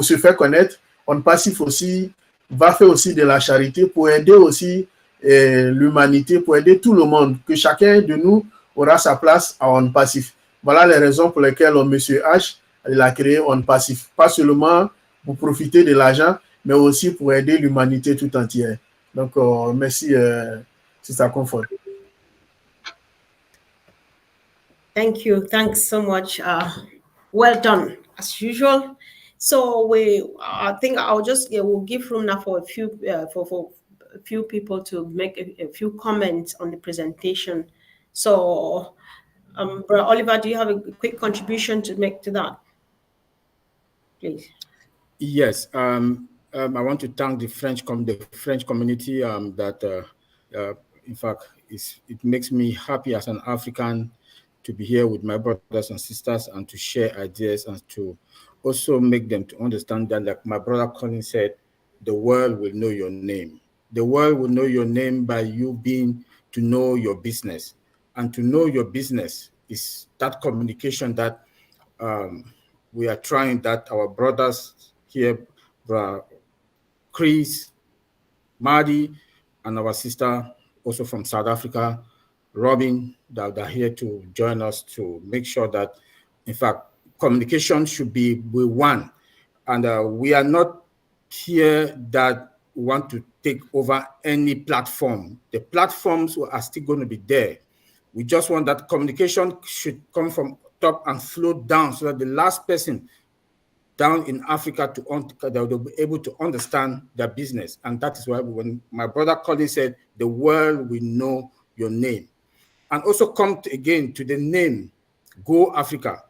se faire connaître. ONPASSIVE aussi va faire aussi de la charité pour aider aussi l'humanité, pour aider tout le monde, que chacun de nous aura sa place à ONPASSIVE. Voilà les raisons pour lesquelles M. H il a créé ONPASSIVE. Pas seulement pour profiter de l'argent, mais aussi pour aider l'humanité tout entière. Donc, merci, c'est ça confort. Thank you. Thanks so much. Well done, as usual. So I think I'll just we'll give room now for a few for a few people to make a few comments on the presentation. So, Brother Oliver, do you have a quick contribution to make to that, please? Yes. I want to thank the French community that, in fact, it makes me happy as an African to be here with my brothers and sisters and to share ideas and to also make them to understand that, like my brother Colin said, the world will know your name. The world will know your name by you being to know your business. And to know your business is that communication that we are trying, that our brothers here, Chris, Marty, and our sister also from South Africa, Robin, that are here to join us to make sure that, in fact, communication should be one. And we are not here that want to take over any platform. The platforms are still going to be there. We just want that communication should come from top and flow down so that the last person down in Africa they'll be able to understand their business. And that is why when my brother Colin said, the world will know your name. And also come again to the name, Go Africa.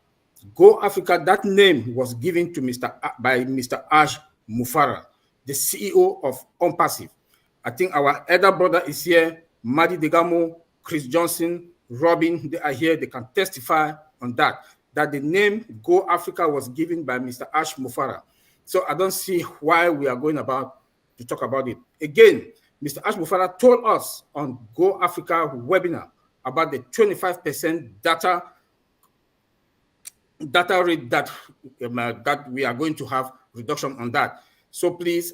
Go Africa, that name was given to by Mr. Ash Mufara, the CEO of ONPASSIVE. I think our elder brother is here, Madi Degamo, Chris Johnson, Robin, they are here. They can testify on that the name Go Africa was given by Mr. Ash Mufara. So I don't see why we are going about to talk about it. Again, Mr. Ash Mufara told us on Go Africa webinar about the 25% data rate that we are going to have reduction on that. So please,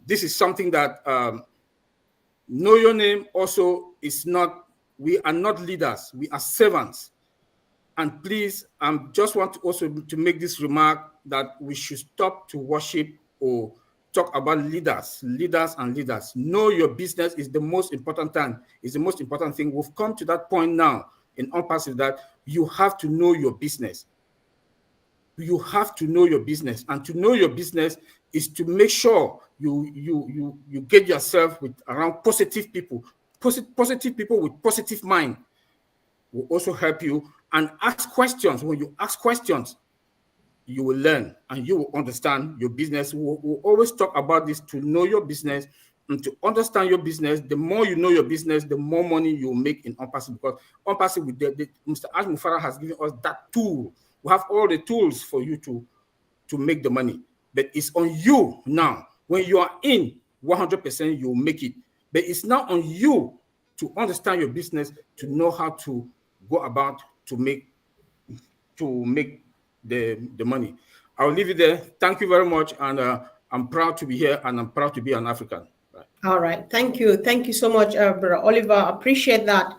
this is something that know your name also is not, we are not leaders, we are servants. And please, just want to also to make this remark that we should stop to worship or talk about leaders. Know your business is the most important thing. Is the most important thing. We've come to that point now in ONPASSIVE that you have to know your business. You have to know your business, and to know your business is to make sure you get yourself with around positive people. Positive people with positive mind will also help you, and ask questions. When you ask questions, you will learn and you will understand your business. We'll always talk about this, to know your business and to understand your business. The more you know your business, the more money you will make in ONPASSIVE, because ONPASSIVE, Mr. Ash Mufara has given us that tool. We have all the tools for you to make the money, but it's on you now. When you are in 100%, you'll make it, but it's now on you to understand your business, to know how to go about to make the money. I'll leave it there. Thank you very much, and I'm proud to be here, and I'm proud to be an African. All right, thank you so much, Brother Oliver. Appreciate that.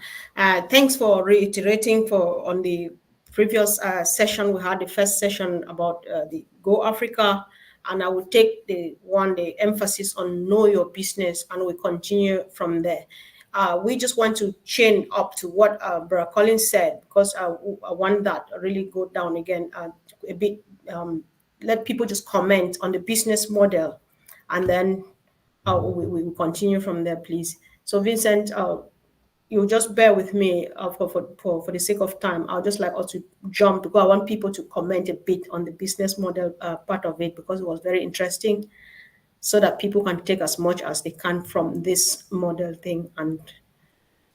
Thanks for reiterating on the previous session. We had the first session about the Go Africa, and I will take the emphasis on know your business, and we continue from there. We just want to chain up to what Brother Collins said, because I want that really go down again a bit. Let people just comment on the business model, and then we will continue from there, please. So Vincent, you just bear with me for the sake of time. I'll just like us to jump, because I want people to comment a bit on the business model part of it, because it was very interesting, so that people can take as much as they can from this model thing and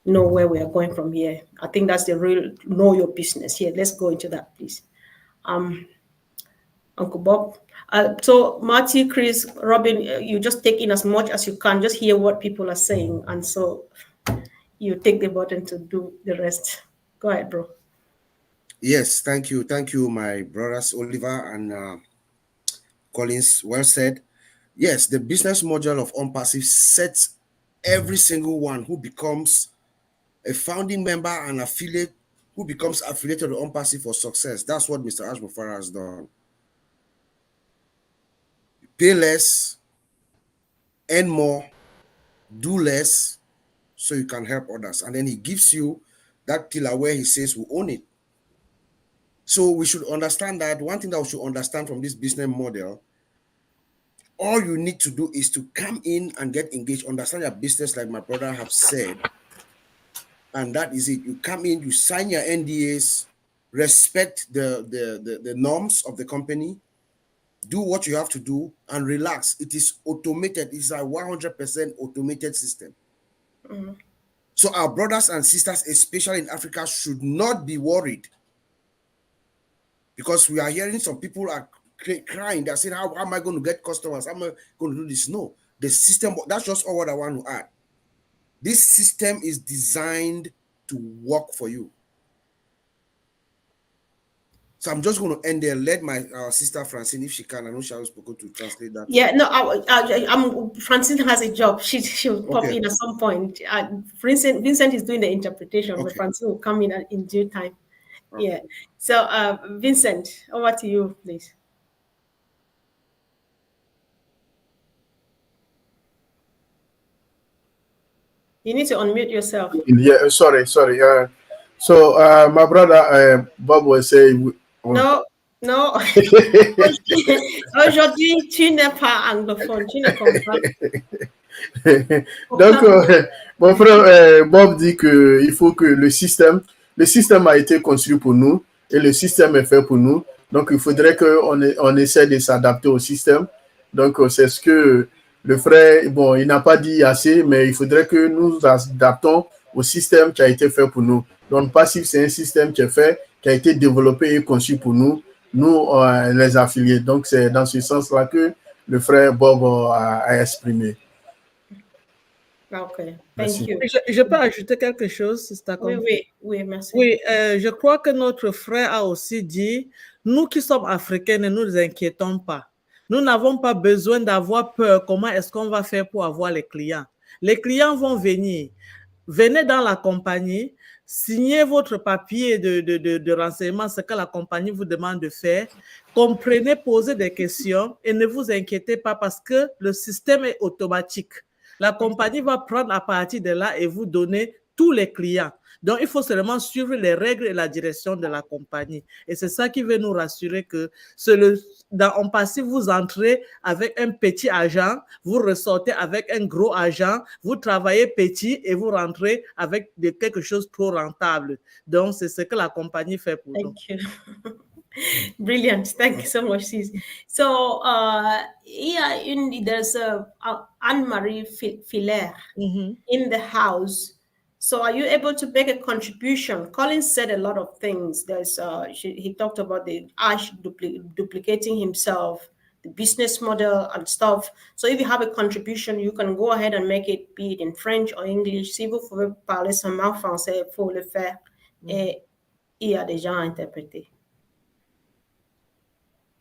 know where we are going from here. I think that's the real know your business here. Let's go into that, please. Uncle Bob. So Marty, Chris, Robin, you just take in as much as you can. Just hear what people are saying, and so you take the button to do the rest. Go ahead, bro. Yes, thank you, my brothers Oliver and Collins. Well said. Yes, the business model of ONPASSIVE sets every single one who becomes a founding member and affiliate, who becomes affiliated to ONPASSIVE for success. That's what Mr. Ash Mufara has done. Pay less, earn more, do less, so you can help others. And then he gives you that pillar where he says we own it. So we should understand that one thing that we should understand from this business model, all you need to do is to come in and get engaged, understand your business, like my brother have said, and that is it. You come in, you sign your NDAs, respect the norms of the company, do what you have to do, and relax. It is automated. It's a 100% automated system. Mm-hmm. So our brothers and sisters, especially in Africa, should not be worried, because we are hearing some people are crying. They're saying, how am I going to get customers? How am I going to do this? No, the system, that's just all what I want to add. This system is designed to work for you. So I'm just going to end there. Let my sister Francine, if she can, I know she has spoken to translate that. Yeah, no, Francine has a job. She'll pop in at some point. Vincent is doing the interpretation, but Francine will come in due time. Okay. Yeah. So Vincent, over to you, please. You need to unmute yourself. Yeah, sorry. So my brother Bob was saying. No. Aujourd'hui, tu n'es pas anglophone, tu ne comprends pas. Donc, mon frère Bob dit qu'il faut que le système a été construit pour nous et le système est fait pour nous. Donc, il faudrait qu'on essaie de s'adapter au système Donc, c'est ce que le frère, bon, il n'a pas dit assez, mais il faudrait que nous nous adaptons au système qui a été fait pour nous. Donc, Passive, c'est un système qui est fait, qui a été développé et conçu pour nous, les affiliés. Donc, c'est dans ce sens-là que le frère Bob a exprimé. Ok, thank you. Je peux ajouter quelque chose, Sister Comfort? Oui, merci. Oui, je crois que notre frère a aussi dit, nous qui sommes africains, ne nous inquiétons pas. Nous n'avons pas besoin d'avoir peur. Comment est-ce qu'on va faire pour avoir les clients? Les clients vont venir. Venez dans la compagnie, signez votre papier de renseignement, ce que la compagnie vous demande de faire. Comprenez, posez des questions et ne vous inquiétez pas parce que le système est automatique. La compagnie va prendre à partir de là et vous donner tous les clients. Donc, il faut seulement suivre les règles et la direction de la compagnie. Et c'est ça qui veut nous rassurer que dans ONPASSIVE, vous entrez avec un petit agent, vous ressortez avec un gros agent, vous travaillez petit et vous rentrez avec quelque chose de trop rentable. Donc, c'est ce que la compagnie fait pour nous. Thank you. Brilliant. Thank you so much, sis. So, there's Anne-Marie Filaire in the house. So, are you able to make a contribution? Colin said a lot of things. He talked about the Ash duplicating himself, the business model and stuff. So, if you have a contribution, you can go ahead and make it, be it in French or English. Si vous pouvez parler seulement français, il faut le faire. Et il y a des gens à interpréter.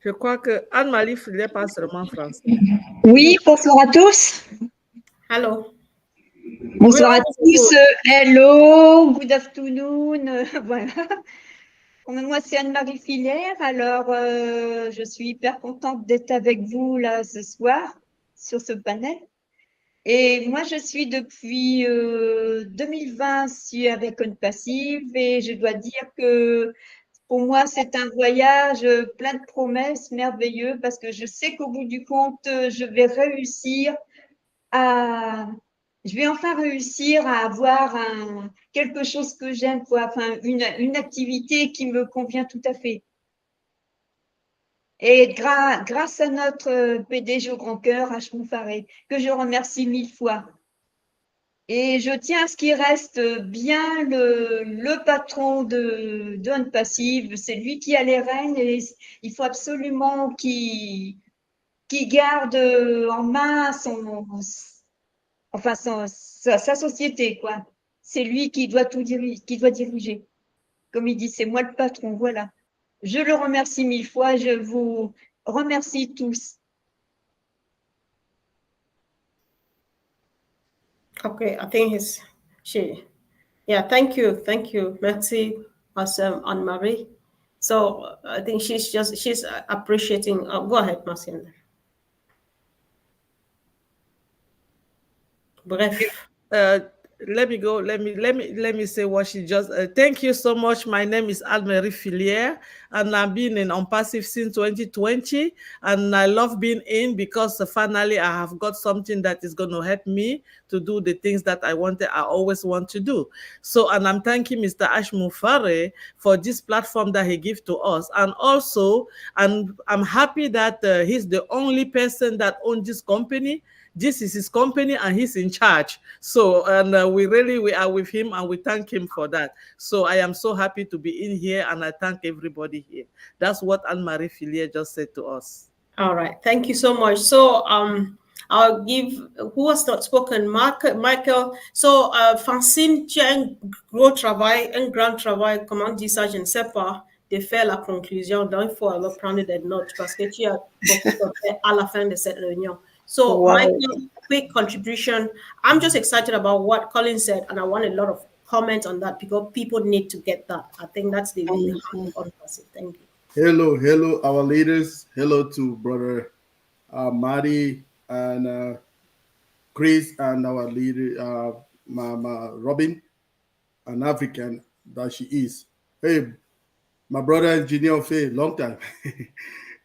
Je crois que Anne-Marie Filet parle seulement français. Oui, bonsoir à tous. Hello. Bonsoir à tous. Hello, good afternoon. Voilà. Moi, c'est Anne-Marie Filaire. Alors, je suis hyper contente d'être avec vous là ce soir sur ce panel. Et moi, je suis depuis 2020 avec ONPASSIVE et je dois dire que pour moi, c'est un voyage plein de promesses merveilleux parce que je sais qu'au bout du compte, je vais enfin réussir à avoir quelque chose que j'aime, enfin, une activité qui me convient tout à fait. Et grâce à notre PDG au grand cœur, H. Moufaré, que je remercie 1000 fois. Et je tiens à ce qu'il reste bien le patron de ONPASSIVE, c'est lui qui a les rênes et il faut absolument qu'il garde en main sa société, quoi. C'est lui qui doit tout diriger. Comme il dit, c'est moi le patron, voilà. Je le remercie 1000 fois, je vous remercie tous. Okay, I think yeah, thank you. Merci, Awesome Anne-Marie. So I think she's appreciating. Go ahead, Marcin. Bref. Let me go. Let me say what she just. Thank you so much. My name is Anne-Marie Filière, and I've been in ONPASSIVE since 2020, and I love being in because finally I have got something that is going to help me to do the things that I always want to do. So, and I'm thanking Mr. Ash Mufare for this platform that he gives to us, and also, and I'm happy that he's the only person that owns this company. This is his company and he's in charge. So, and we are with him and we thank him for that. So I am so happy to be in here and I thank everybody here. That's what Anne-Marie Filière just said to us. All right. Thank you so much. So, I'll give, who has not spoken? Michael. So, Francine, tu as un grand travail, comment dire ça, je ne sais pas, de faire la conclusion. Donc, il faut alors prendre des notes parce que tu as beaucoup fait à la fin de cette réunion. So, wow. Michael, quick contribution. I'm just excited about what Colin said, and I want a lot of comments on that because people need to get that. I think that's the heart of it. Thank you. Hello, our leaders. Hello to Brother Marty and Chris and our leader, Mama Robin, an African that she is. Hey, my brother Engineer Faye, long time.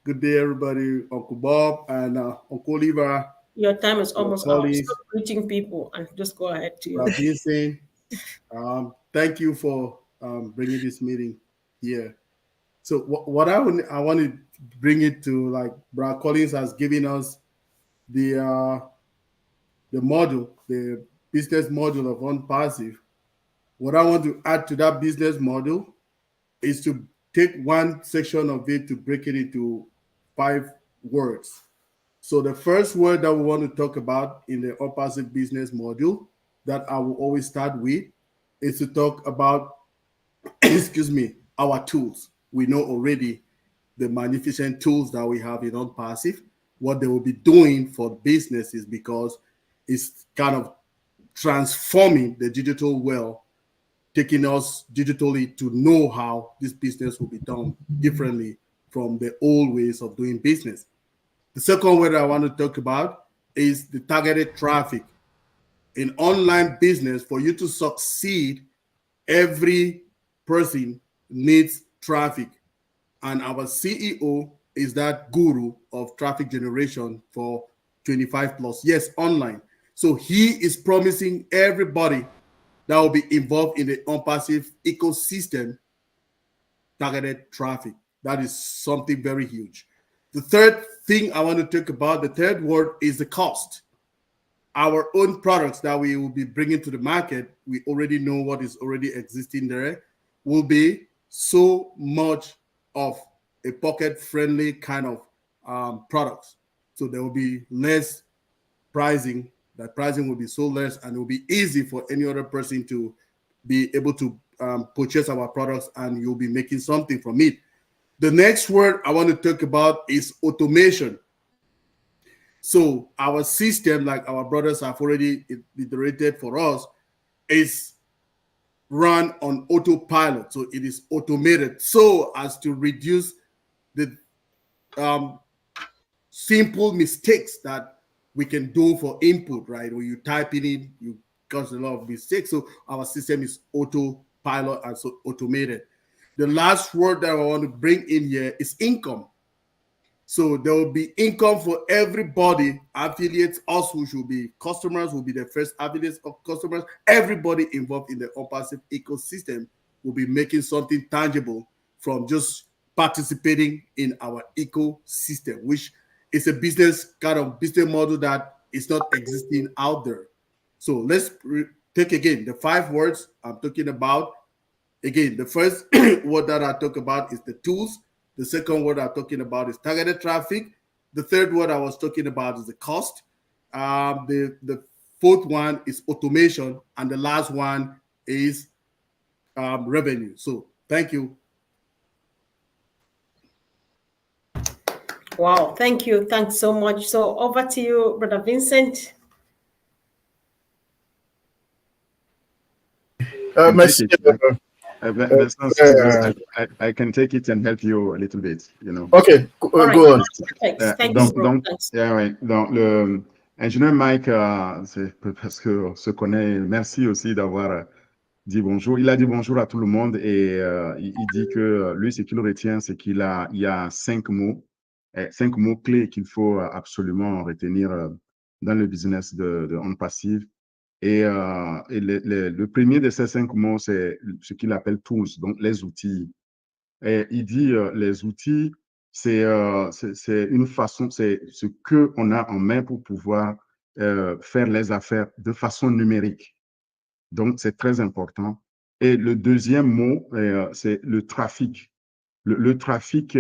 Good day, everybody. Uncle Bob and Uncle Oliver. Your time is almost up. Stop greeting people and just go ahead to your Vincent, thank you for bringing this meeting here. So what I want to bring it to, like Brad Collins has given us the model, the business model of ONPASSIVE, what I want to add to that business model is to take one section of it to break it into 5 words. So the first word that we want to talk about in the ONPASSIVE business model that I will always start with is to talk about, excuse me, our tools. We know already the magnificent tools that we have in ONPASSIVE, what they will be doing for businesses, because it's kind of transforming the digital world, taking us digitally to know how this business will be done differently from the old ways of doing business. The second word I want to talk about is the targeted traffic. In online business, for you to succeed, every person needs traffic. And our CEO is that guru of traffic generation for 25 plus years online. So he is promising everybody that will be involved in the ONPASSIVE ecosystem targeted traffic. That is something very huge. The third thing I want to talk about, the third word, is the cost. Our own products that we will be bringing to the market, we already know what is already existing there, will be so much of a pocket-friendly kind of products. So there will be less pricing. That pricing will be so less, and it will be easy for any other person to be able to purchase our products, and you'll be making something from it. The next word I want to talk about is automation. So our system, like our brothers have already iterated for us, is run on autopilot. So it is automated so as to reduce the simple mistakes that we can do for input, right? When you type in it, you cause a lot of mistakes. So our system is autopilot and so automated. The last word that I want to bring in here is income. So there will be income for everybody. Affiliates, us who should be customers, will be the first affiliates of customers. Everybody involved in the ONPASSIVE ecosystem will be making something tangible from just participating in our ecosystem, which is a business kind of business model that is not existing out there. So let's take again the 5 words I'm talking about. Again, the first word that I talk about is the tools. The second word I'm talking about is targeted traffic. The third word I was talking about is the cost. The fourth one is automation. And the last one is revenue. So thank you. Wow, thank you. Thanks so much. So over to you, Brother Vincent. Merci. I can take it and help you a little bit, you know. Okay, go on. Donc, l'ingénieur Mike, c'est parce qu'on se connaît. Merci aussi d'avoir dit bonjour. Il a dit bonjour à tout le monde et il dit que lui, ce qu'il retient, c'est qu'il y a 5 mots clés qu'il faut absolument retenir dans le business de ONPASSIVE. Et le premier de ces 5 mots, c'est ce qu'il appelle tools, donc les outils. Et il dit les outils, c'est une façon, c'est ce qu'on a en main pour pouvoir faire les affaires de façon numérique. Donc, c'est très important. Et le deuxième mot, c'est le trafic. Le trafic,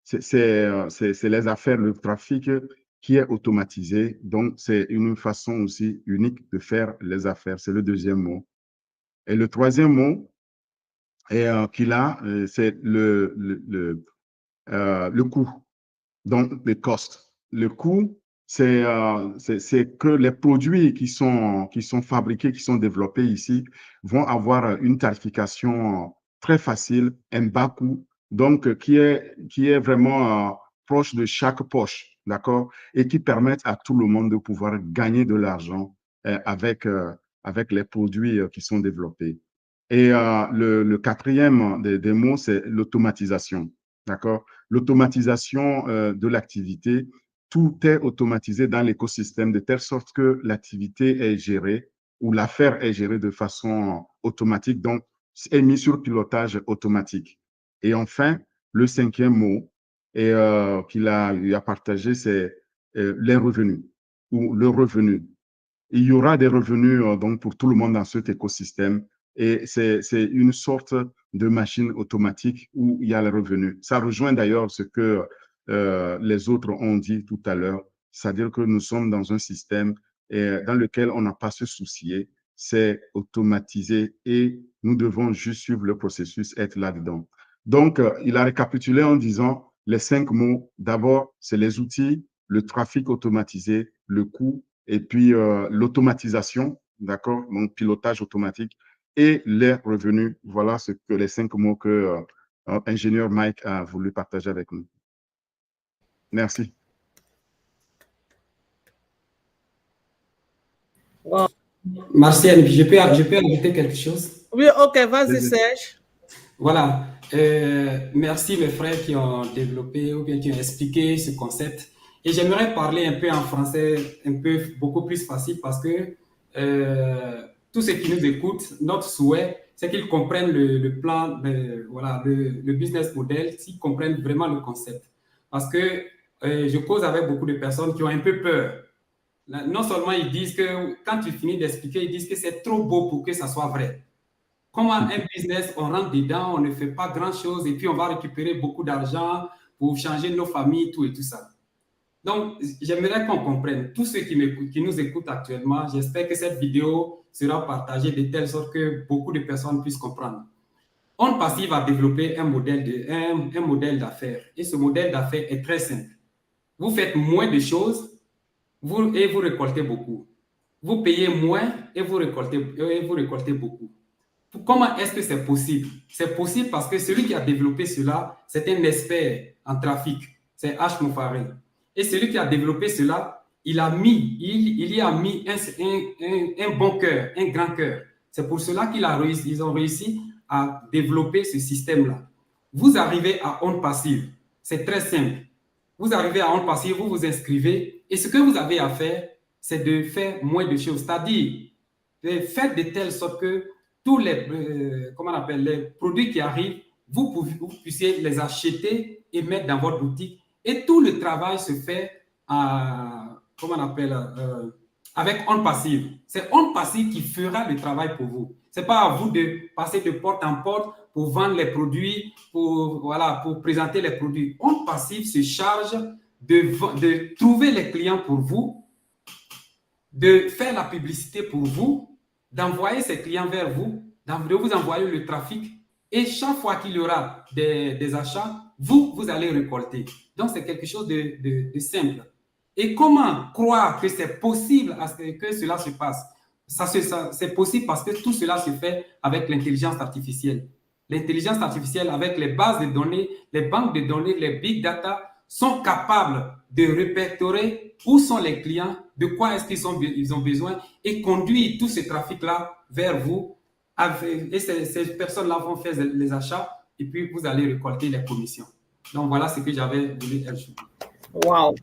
c'est les affaires, le trafic qui est automatisé. Donc, c'est une façon aussi unique de faire les affaires. C'est le deuxième mot. Et le troisième mot qu'il a, c'est le coût. Donc, le cost. Le coût, c'est que les produits qui sont fabriqués, qui sont développés ici, vont avoir une tarification très facile, un bas coût, donc qui est vraiment proche de chaque poche, d'accord, et qui permettent à tout le monde de pouvoir gagner de l'argent avec les produits qui sont développés. Et le quatrième des mots, c'est l'automatisation, d'accord. L'automatisation de l'activité, tout est automatisé dans l'écosystème de telle sorte que l'activité est gérée ou l'affaire est gérée de façon automatique, donc est mis sur pilotage automatique. Et enfin, le cinquième mot qu'il a partagé, c'est les revenus ou le revenu. Il y aura des revenus donc pour tout le monde dans cet écosystème et c'est une sorte de machine automatique où il y a les revenus. Ça rejoint d'ailleurs ce que les autres ont dit tout à l'heure, c'est-à-dire que nous sommes dans un système dans lequel on n'a pas à se soucier, c'est automatisé et nous devons juste suivre le processus, être là-dedans. Donc, il a récapitulé en disant les 5 mots. D'abord, c'est les outils, le trafic automatisé, le coût, et puis l'automatisation, d'accord, donc pilotage automatique et les revenus. Voilà ce que les 5 mots que ingénieur Mike a voulu partager avec nous. Merci. Wow. Merci, Anne. Je peux ajouter quelque chose? Oui, ok, vas-y, Serge. Voilà. Merci mes frères qui ont développé ou bien qui ont expliqué ce concept. Et j'aimerais parler un peu en français, un peu beaucoup plus facile parce que tous ceux qui nous écoutent, notre souhait, c'est qu'ils comprennent le plan, voilà, le business model, qu'ils comprennent vraiment le concept. Parce que je cause avec beaucoup de personnes qui ont un peu peur. Non seulement ils disent que quand tu finis d'expliquer, ils disent que c'est trop beau pour que ça soit vrai. Comment un business, on rentre dedans, on ne fait pas grand-chose et puis on va récupérer beaucoup d'argent pour changer nos familles, tout et tout ça. Donc, j'aimerais qu'on comprenne. Tous ceux qui nous écoutent actuellement, j'espère que cette vidéo sera partagée de telle sorte que beaucoup de personnes puissent comprendre. ONPASSIVE a développé un modèle d'affaires et ce modèle d'affaires est très simple. Vous faites moins de choses et vous récoltez beaucoup. Vous payez moins et vous récoltez beaucoup. Comment est-ce que c'est possible? C'est possible parce que celui qui a développé cela, c'est un expert en trafic. C'est H. Mofaré. Et celui qui a développé cela, il y a mis un bon cœur, un grand cœur. C'est pour cela qu'ils ont réussi à développer ce système-là. Vous arrivez à ONPASSIVE. C'est très simple. Vous arrivez à ONPASSIVE, vous vous inscrivez et ce que vous avez à faire, c'est de faire moins de choses. C'est-à-dire, de faire de telle sorte que tous les, les produits qui arrivent, vous puissiez les acheter et mettre dans votre boutique. Et tout le travail se fait avec ONPASSIVE. C'est ONPASSIVE qui fera le travail pour vous. Ce n'est pas à vous de passer de porte en porte pour vendre les produits, pour présenter les produits. ONPASSIVE se charge de trouver les clients pour vous, de faire la publicité pour vous, d'envoyer ces clients vers vous, de vous envoyer le trafic et chaque fois qu'il y aura des achats, vous allez récolter. Donc, c'est quelque chose de simple. Et comment croire que c'est possible que cela se passe? C'est possible parce que tout cela se fait avec l'intelligence artificielle. L'intelligence artificielle, avec les bases de données, les banques de données, les big data, sont capables de répertorier où sont les clients, de quoi est-ce qu'ils ont besoin et conduire tout ce trafic-là vers vous. Et ces personnes-là vont faire les achats et puis vous allez récolter les commissions. Donc, voilà ce que j'avais voulu ajouter. Wow.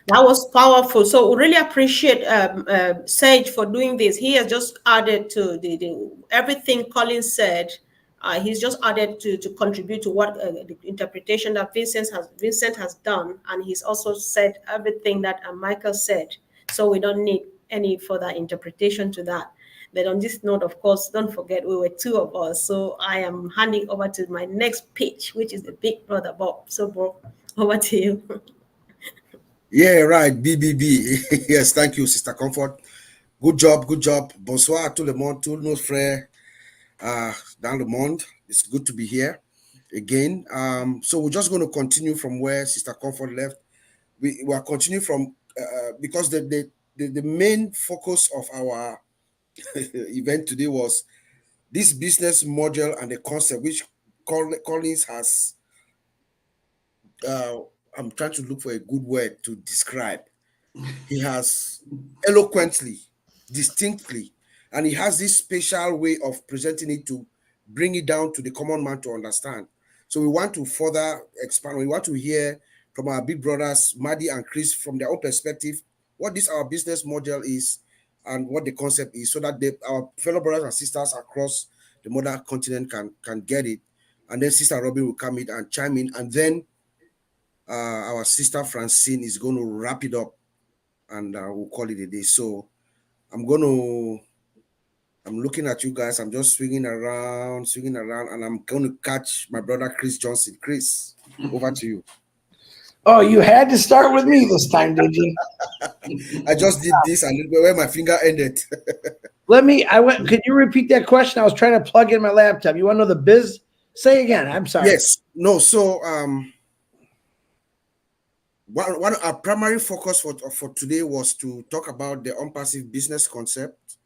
That was powerful. So we really appreciate Sage for doing this. He has just added to the everything Colin said. He's just added to contribute to what the interpretation that Vincent has done, and he's also said everything that Michael said. So we don't need any further interpretation to that. But on this note, of course, don't forget we were two of us. So I am handing over to my next pitch, which is the big brother Bob. So Bob, over to you. Yeah, right. BBB. Yes, thank you, Sister Comfort. Good job, good job. Bonsoir à tout le monde, tous nos frères dans le monde. It's good to be here again. So we're just going to continue from where Sister Comfort left. We are continuing from because the main focus of our event today was this business model and the concept which Collins has. I'm trying to look for a good word to describe. He has eloquently, distinctly, and he has this special way of presenting it to bring it down to the common man to understand. So we want to further expand. We want to hear from our big brothers, Maddie and Chris, from their own perspective, what this our business model is and what the concept is, so that our fellow brothers and sisters across the mother continent can get it. And then Sister Robin will come in and chime in, and then our sister Francine is going to wrap it up and we'll call it a day. So I'm looking at you guys. I'm just swinging around, and I'm going to catch my brother Chris Johnson. Chris, over to you. Oh, you had to start with me this time, did you? I just did this, and where my finger ended. Could you repeat that question? I was trying to plug in my laptop. You want to know the biz? Say again. I'm sorry. Yes. No. So one our primary focus for today was to talk about the ONPASSIVE business concept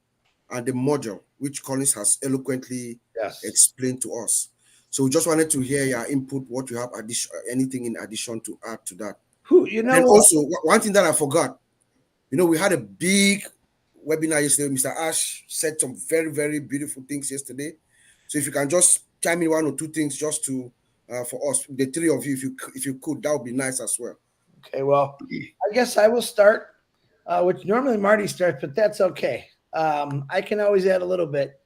and the module, which Collins has eloquently explained to us. So we just wanted to hear your input, what you have, anything in addition to add to that. And also, one thing that I forgot, we had a big webinar yesterday. Mr. Ash said some very, very beautiful things yesterday. So if you can just chime in one or two things just to for us, the three of you, if you could, that would be nice as well. Okay, well, I guess I will start, which normally Marty starts, but that's okay. I can always add a little bit.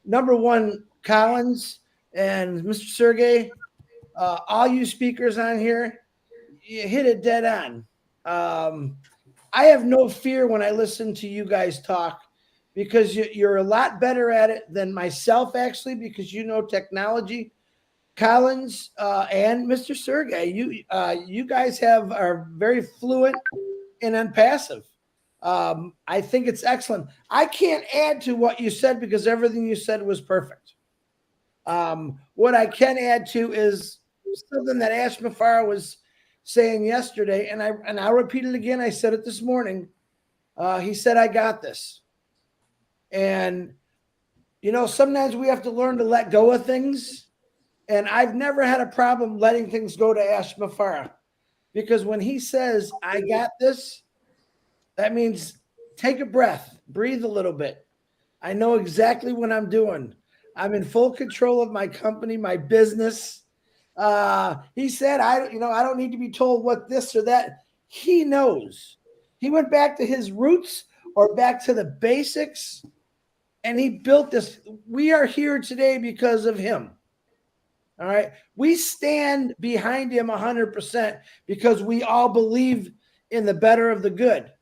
Number one, Collins and Mr. Sergey, all you speakers on here, you hit it dead on. I have no fear when I listen to you guys talk because you're a lot better at it than myself, actually, because you know technology. Collins and Mr. Sergey, you guys are very fluent and ONPASSIVE. I think it's excellent. I can't add to what you said because everything you said was perfect. What I can add to is something that Ash Mafara was saying yesterday, and I'll repeat it again. I said it this morning. He said, "I got this." And sometimes we have to learn to let go of things. And I've never had a problem letting things go to Ash Mafara, because when he says, "I got this," that means take a breath, breathe a little bit. I know exactly what I'm doing. I'm in full control of my company, my business. He said, I don't need to be told what this or that. He knows. He went back to his roots or back to the basics, and he built this. We are here today because of him. All right. We stand behind him 100% because we all believe in the better of the good.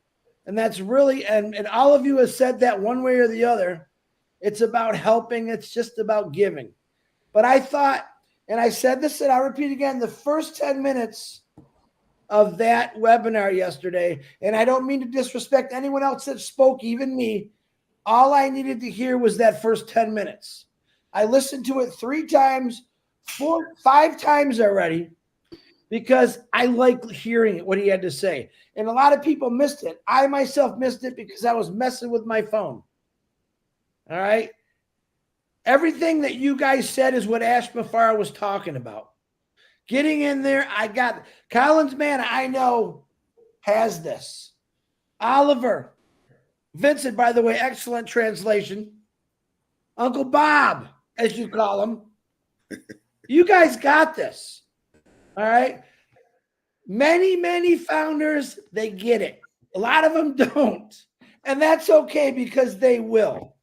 And that's really, and all of you have said that one way or the other. It's about helping. It's just about giving. But I thought, and I said this, and I'll repeat again, the first 10 minutes of that webinar yesterday, and I don't mean to disrespect anyone else that spoke, even me, all I needed to hear was that first 10 minutes. I listened to it 3 times, 4, 5 times already, because I like hearing what he had to say. And a lot of people missed it. I myself missed it because I was messing with my phone. All right. Everything that you guys said is what Ash Mafara was talking about. Getting in there, I got Collins, man, I know has this. Oliver, Vincent, by the way, excellent translation. Uncle Bob, as you call him. You guys got this. All right. Many, many founders, they get it. A lot of them don't. And that's okay because they will.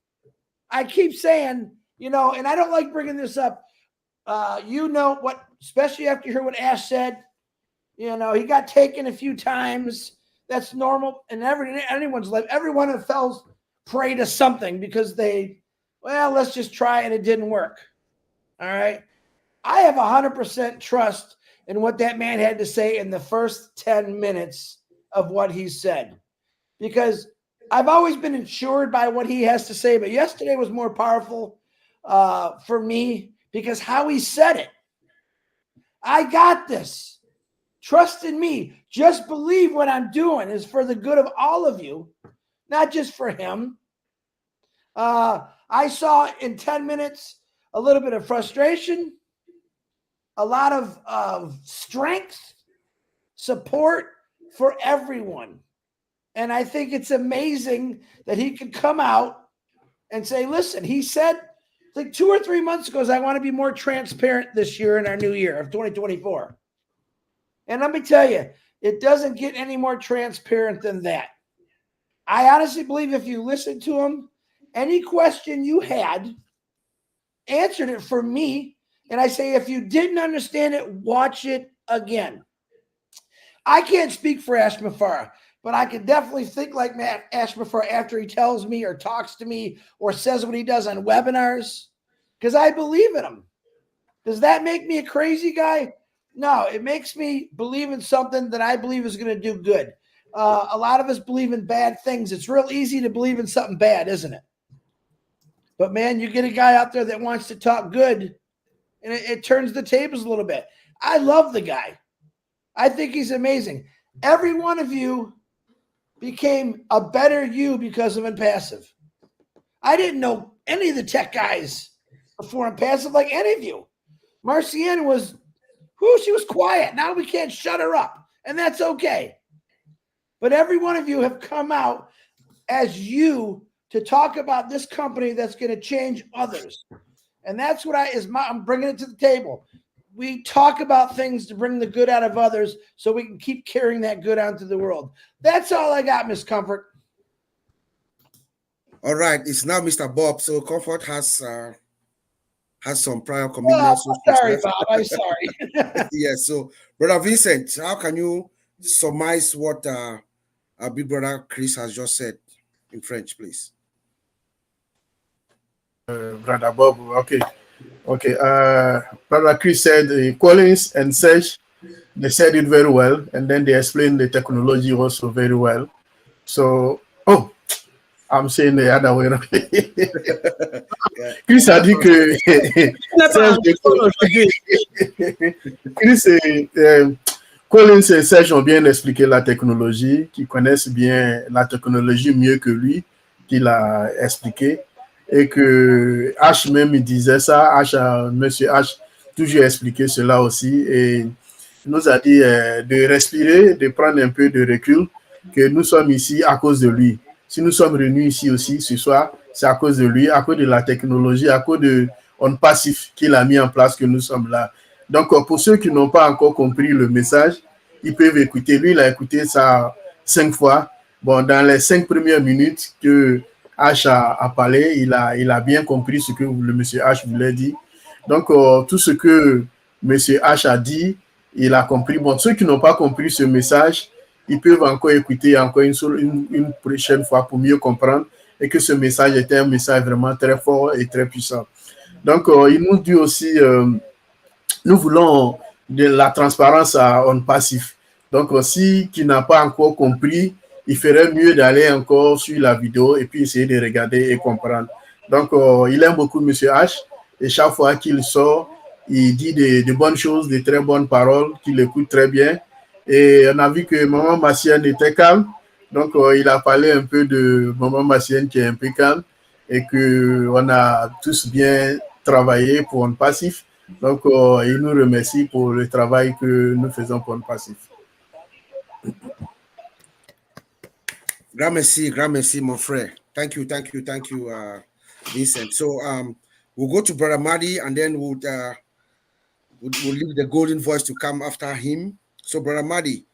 I keep saying, and I don't like bringing this up. What, especially after you hear what Ash said, he got taken a few times. That's normal in anyone's life. Every one of the fellows pray to something because let's just try and it didn't work. All right. I have 100% trust in what that man had to say in the first 10 minutes of what he said, because I've always been insured by what he has to say. But yesterday was more powerful for me because how he said it. I got this. Trust in me. Just believe what I'm doing is for the good of all of you, not just for him. I saw in 10 minutes a little bit of frustration, a lot of strength, support for everyone. And I think it's amazing that he could come out and say, listen, he said like 2 or 3 months ago, I want to be more transparent this year in our new year of 2024. And let me tell you, it doesn't get any more transparent than that. I honestly believe if you listen to him, any question you had, answered it for me. And I say, if you didn't understand it, watch it again. I can't speak for Ash Mafara. but I can definitely think like Matt Ashbefore after he tells me or talks to me or says what he does on webinars, because I believe in him. Does that make me a crazy guy? No, it makes me believe in something that I believe is going to do good. A lot of us believe in bad things. It's real easy to believe in something bad, isn't it? But man, you get a guy out there that wants to talk good, and it turns the tables a little bit. I love the guy. I think he's amazing. Every one of you became a better you because of ONPASSIVE. I didn't know any of the tech guys before ONPASSIVE like any of you. Marcianne was, she was quiet. Now we can't shut her up, and that's okay. But every one of you have come out as you to talk about this company that's going to change others. And that's what I'm bringing it to the table. We talk about things to bring the good out of others so we can keep carrying that good out into the world. That's all I got, Miss Comfort. All right, it's now Mr. Bob. So Comfort has some prior commitments. Oh, sorry, Bob. I'm sorry. Yes. So, Brother Vincent, how can you surmise what our big brother Chris has just said in French, please? Brother Bob, okay. Brother Chris said Collins and Serge, they said it very well, and then they explained the technology also very well. So, I'm saying the other way around. Chris a dit que Collins et Serge ont bien expliqué la technologie, qui connaissent bien la technologie mieux que lui, qu'il a expliqué. Et que H même il disait ça, Monsieur H toujours expliqué cela aussi et nous a dit de respirer, de prendre un peu de recul, que nous sommes ici à cause de lui. Si nous sommes réunis ici aussi ce soir, c'est à cause de lui, à cause de la technologie, à cause de ONPASSIVE qu'il a mis en place que nous sommes là. Donc pour ceux qui n'ont pas encore compris le message, ils peuvent écouter. Lui, il a écouté ça 5 fois. Bon, dans les 5 premières minutes que H a parlé, il a bien compris ce que le monsieur H voulait dire. Donc, tout ce que monsieur H a dit, il a compris. Bon, ceux qui n'ont pas compris ce message, ils peuvent encore écouter encore une prochaine fois pour mieux comprendre et que ce message était un message vraiment très fort et très puissant. Donc, il nous dit aussi, nous voulons de la transparence à ONPASSIVE. Donc, si qui n'a pas encore compris, il ferait mieux d'aller encore sur la vidéo et puis essayer de regarder et comprendre. Donc, il aime beaucoup M. H et chaque fois qu'il sort, il dit de bonnes choses, de très bonnes paroles, qu'il écoute très bien. Et on a vu que Maman Massienne était calme. Donc, il a parlé un peu de Maman Massienne qui est un peu calme et qu'on a tous bien travaillé pour ONPASSIVE. Donc, il nous remercie pour le travail que nous faisons pour ONPASSIVE. Grand merci, mon frère. Thank you, Vincent. So we'll go to Brother Madi, and then we'll leave the golden voice to come after him. So, Brother Madi,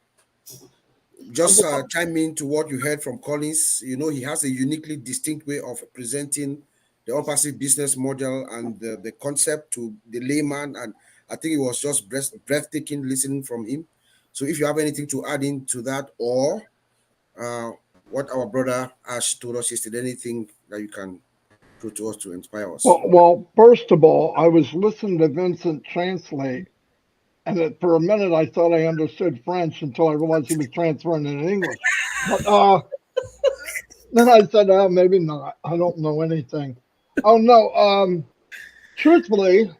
just chime in to what you heard from Collins. You know, he has a uniquely distinct way of presenting the ONPASSIVE business model and the concept to the layman, and I think it was just breathtaking listening from him. So if you have anything to add into that, or what our brother Ash told us yesterday, anything that you can put to us to inspire us? Well, first of all, I was listening to Vincent translate, and for a minute I thought I understood French until I realized he was transferring it in English. But then I said, maybe not. I don't know anything. Oh, no. Truthfully,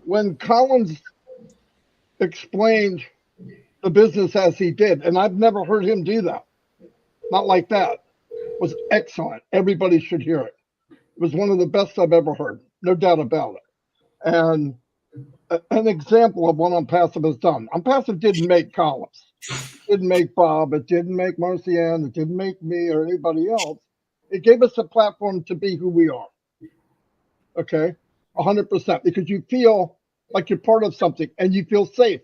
when Collins explained the business as he did, and I've never heard him do that, not like that, was excellent. Everybody should hear it. It was one of the best I've ever heard, no doubt about it. And an example of what ONPASSIVE has done. ONPASSIVE didn't make Collins. It didn't make Bob. It didn't make Marcianne. It didn't make me or anybody else. It gave us a platform to be who we are. Okay? 100%. Because you feel like you're part of something and you feel safe.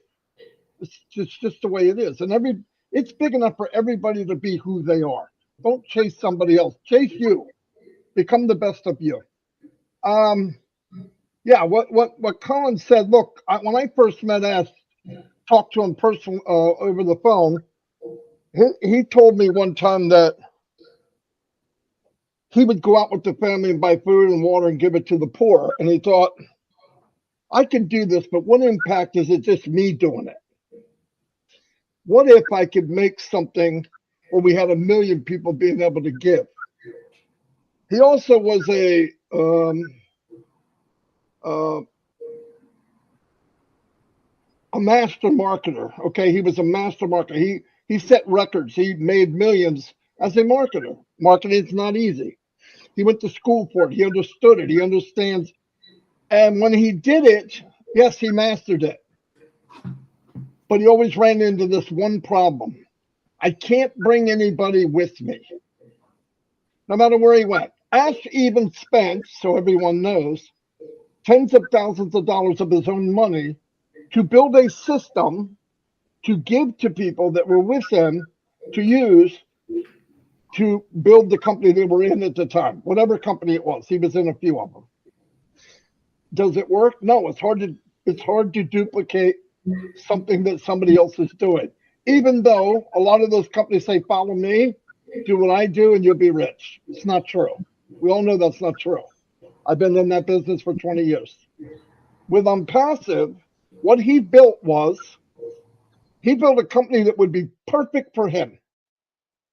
It's just the way it is. And it's big enough for everybody to be who they are. Don't chase somebody else. Chase you. Become the best of you. Yeah, what Colin said, look, when I first met Ash, talked to him personally over the phone, He told me one time that he would go out with the family and buy food and water and give it to the poor. And he thought, I could do this, but what impact is it just me doing it? What if I could make something where we had 1 million people being able to give? He also was a master marketer. Okay, he was a master marketer. He set records. He made millions as a marketer. Marketing is not easy. He went to school for it. He understood it. He understands. And when he did it, yes, he mastered it. But he always ran into this one problem. I can't bring anybody with me, no matter where he went. Ash even spent, so everyone knows, tens of thousands of dollars of his own money to build a system to give to people that were with him to use to build the company they were in at the time, whatever company it was. He was in a few of them. Does it work? No, it's hard to duplicate something that somebody else is doing. Even though a lot of those companies say, follow me, do what I do, and you'll be rich. It's not true. We all know that's not true. I've been in that business for 20 years. With ONPASSIVE, what he built a company that would be perfect for him.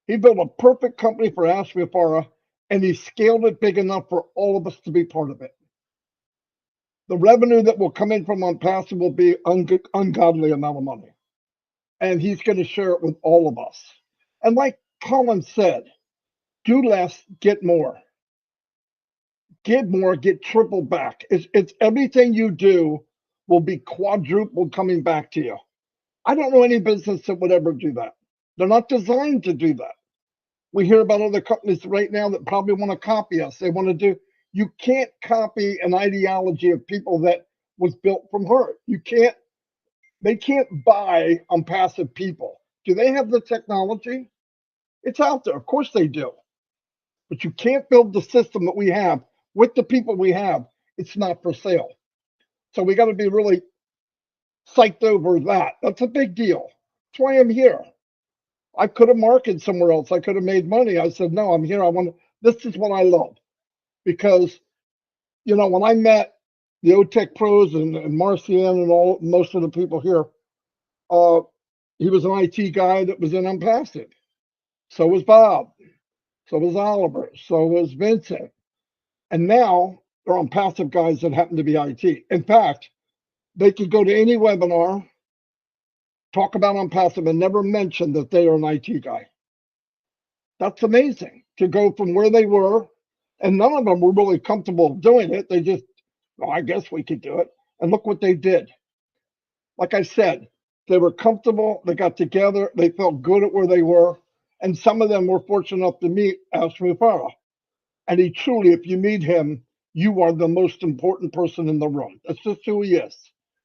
He built a perfect company for Ash Vifara, and he scaled it big enough for all of us to be part of it. The revenue that will come in from ONPASSIVE will be ungodly amount of money. And he's going to share it with all of us. And like Colin said, do less, get more. Get more, get triple back. It's everything you do will be quadruple coming back to you. I don't know any business that would ever do that. They're not designed to do that. We hear about other companies right now that probably want to copy us. They want to do, you can't copy an ideology of people that was built from hurt. They can't buy ONPASSIVE people. Do they have the technology? It's out there. Of course they do. But you can't build the system that we have with the people we have. It's not for sale. So we got to be really psyched over that. That's a big deal. That's why I'm here. I could have marketed somewhere else. I could have made money. I said, no, I'm here. This is what I love. Because, when I met the OTech pros and Marcian and most of the people here, he was an IT guy that was in ONPASSIVE. So was Bob. So was Oliver. So was Vincent. And now they're ONPASSIVE guys that happen to be IT. In fact, they could go to any webinar, talk about ONPASSIVE, and never mention that they are an IT guy. That's amazing to go from where they were, and none of them were really comfortable doing it. They just, I guess we could do it. And look what they did. Like I said, they were comfortable. They got together. They felt good at where they were. And some of them were fortunate enough to meet Ash Vifara. And he truly, if you meet him, you are the most important person in the room. That's just who he is.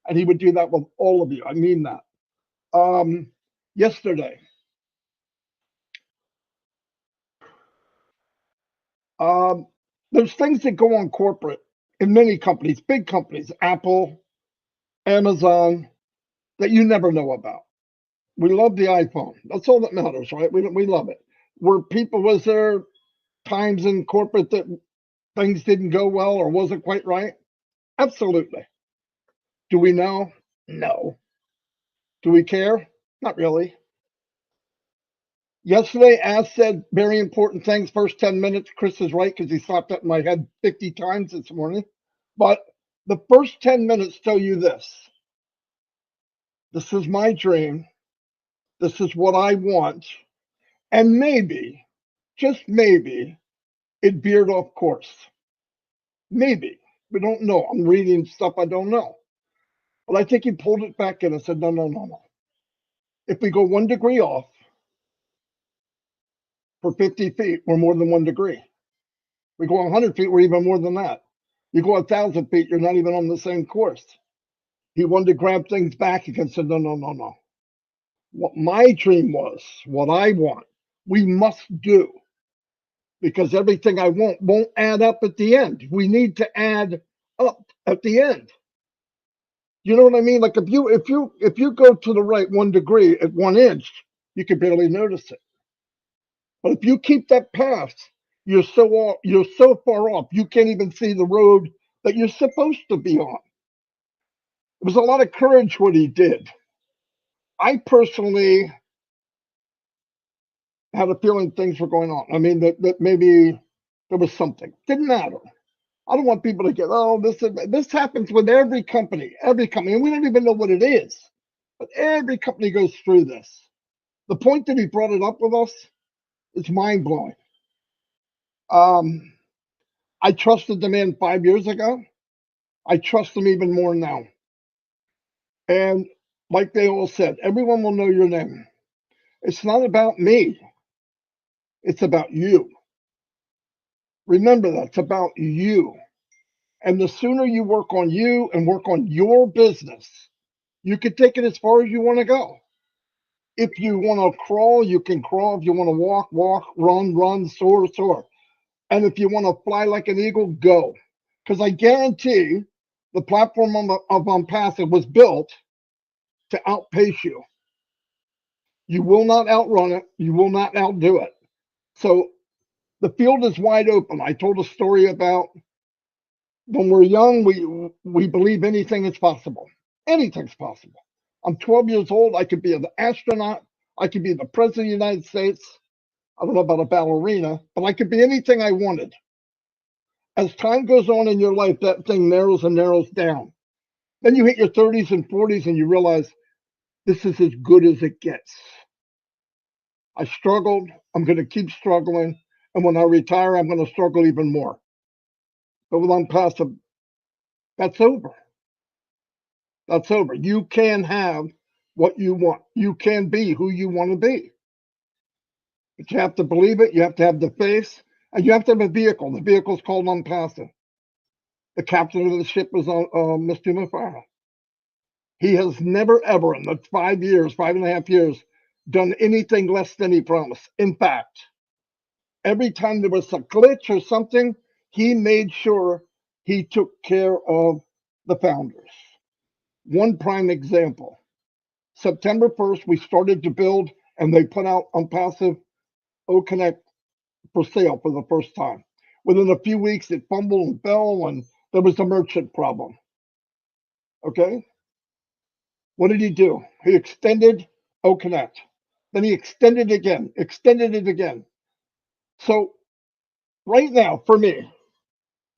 And he would do that with all of you. I mean that. Yesterday, there's things that go on corporate in many companies, big companies, Apple, Amazon, that you never know about. We love the iPhone. That's all that matters, right? We love it. Was there times in corporate that things didn't go well or wasn't quite right? Absolutely. Do we know? No. Do we care? Not really. Yesterday, Ash said very important things. First 10 minutes, Chris is right because he slapped that in my head 50 times this morning. But the first 10 minutes tell you this. This is my dream. This is what I want. And maybe, just maybe, it veered off course. Maybe. We don't know. I'm reading stuff I don't know. But I think he pulled it back in and said, no. If we go 1 degree off for 50 feet, we're more than 1 degree. We go 100 feet, we're even more than that. You go 1,000 feet, you're not even on the same course. He wanted to grab things back and said, no. What my dream was, what I want, we must do. Because everything I want won't add up at the end. We need to add up at the end. You know what I mean? Like if you go to the right 1 degree at 1 inch, you can barely notice it. But if you keep that path, you're so far off, you can't even see the road that you're supposed to be on. It was a lot of courage what he did. I personally had a feeling things were going on. I mean, that maybe there was something. Didn't matter. I don't want people to get, oh, this happens with every company. And we don't even know what it is. But every company goes through this. The point that he brought it up with us is mind-blowing. I trusted the man 5 years ago. I trust him even more now. And like they all said, everyone will know your name. It's not about me. It's about you. Remember that. It's about you. And the sooner you work on you and work on your business, you can take it as far as you want to go. If you want to crawl, you can crawl. If you want to walk, walk, run, soar, soar. And if you want to fly like an eagle, go. Because I guarantee the platform of ONPASSIVE was built to outpace you. You will not outrun it. You will not outdo it. So the field is wide open. I told a story about when we're young, we believe anything is possible. Anything's possible. I'm 12 years old. I could be an astronaut. I could be the president of the United States. I don't know about a ballerina, but I could be anything I wanted. As time goes on in your life, that thing narrows and narrows down. Then you hit your 30s and 40s and you realize this is as good as it gets. I struggled. I'm going to keep struggling. And when I retire, I'm going to struggle even more. But with ONPASSIVE, that's over. That's over. You can have what you want. You can be who you want to be. But you have to believe it. You have to have the faith. And you have to have a vehicle. The vehicle is called ONPASSIVE. The captain of the ship is Mr. Mufara. He has never, ever in the 5.5 years, done anything less than he promised. In fact, every time there was a glitch or something, he made sure he took care of the founders. One prime example. September 1st, we started to build, and they put out ONPASSIVE O Connect for sale for the first time. Within a few weeks, it fumbled and fell, and there was a merchant problem. Okay? What did he do? He extended O Connect. Then he extended it again. So right now, for me,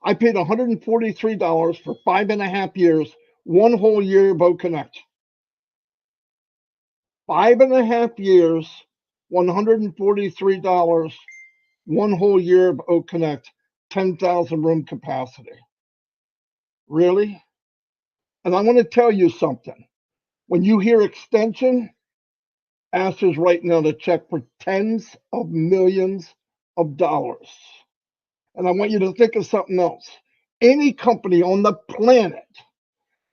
I paid $143 for 5.5 years, one whole year of O Connect. 5.5 years, $143, one whole year of O Connect, 10,000 room capacity. Really? And I want to tell you something. When you hear extension, ask us right now to check for tens of millions of dollars. And I want you to think of something else. Any company on the planet,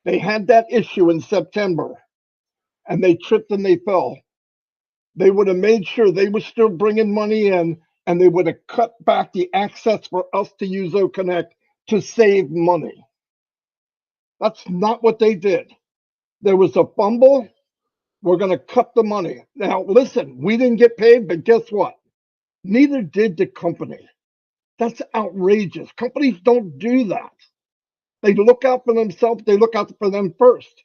they had that issue in September and they tripped and they fell. They would have made sure they were still bringing money in, and they would have cut back the access for us to use O Connect to save money. That's not what they did. There was a fumble. We're going to cut the money. Now, listen, we didn't get paid, but guess what? Neither did the company. That's outrageous. Companies don't do that. They look out for themselves. They look out for them first.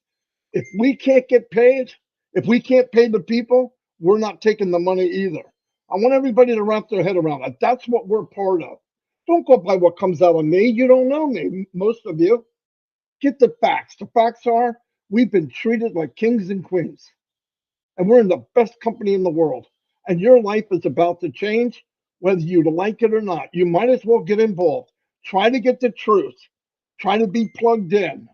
If we can't get paid, if we can't pay the people, we're not taking the money either. I want everybody to wrap their head around it. That's what we're part of. Don't go by what comes out of me. You don't know me, most of you. Get the facts. The facts are we've been treated like kings and queens. And we're in the best company in the world. And your life is about to change, whether you like it or not. You might as well get involved. Try to get the truth. Try to be plugged in.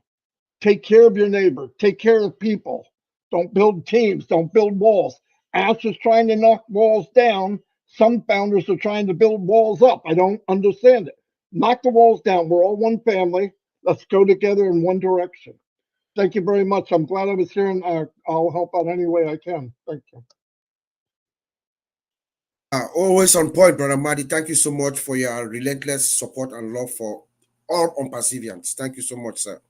Take care of your neighbor. Take care of people. Don't build teams. Don't build walls. Ash is trying to knock walls down. Some founders are trying to build walls up. I don't understand it. Knock the walls down. We're all one family. Let's go together in one direction. Thank you very much. I'm glad I was here, and I'll help out any way I can. Thank you. Always on point, Brother Madi. Thank you so much for your relentless support and love for all ONPASSIVians. Thank you so much, sir.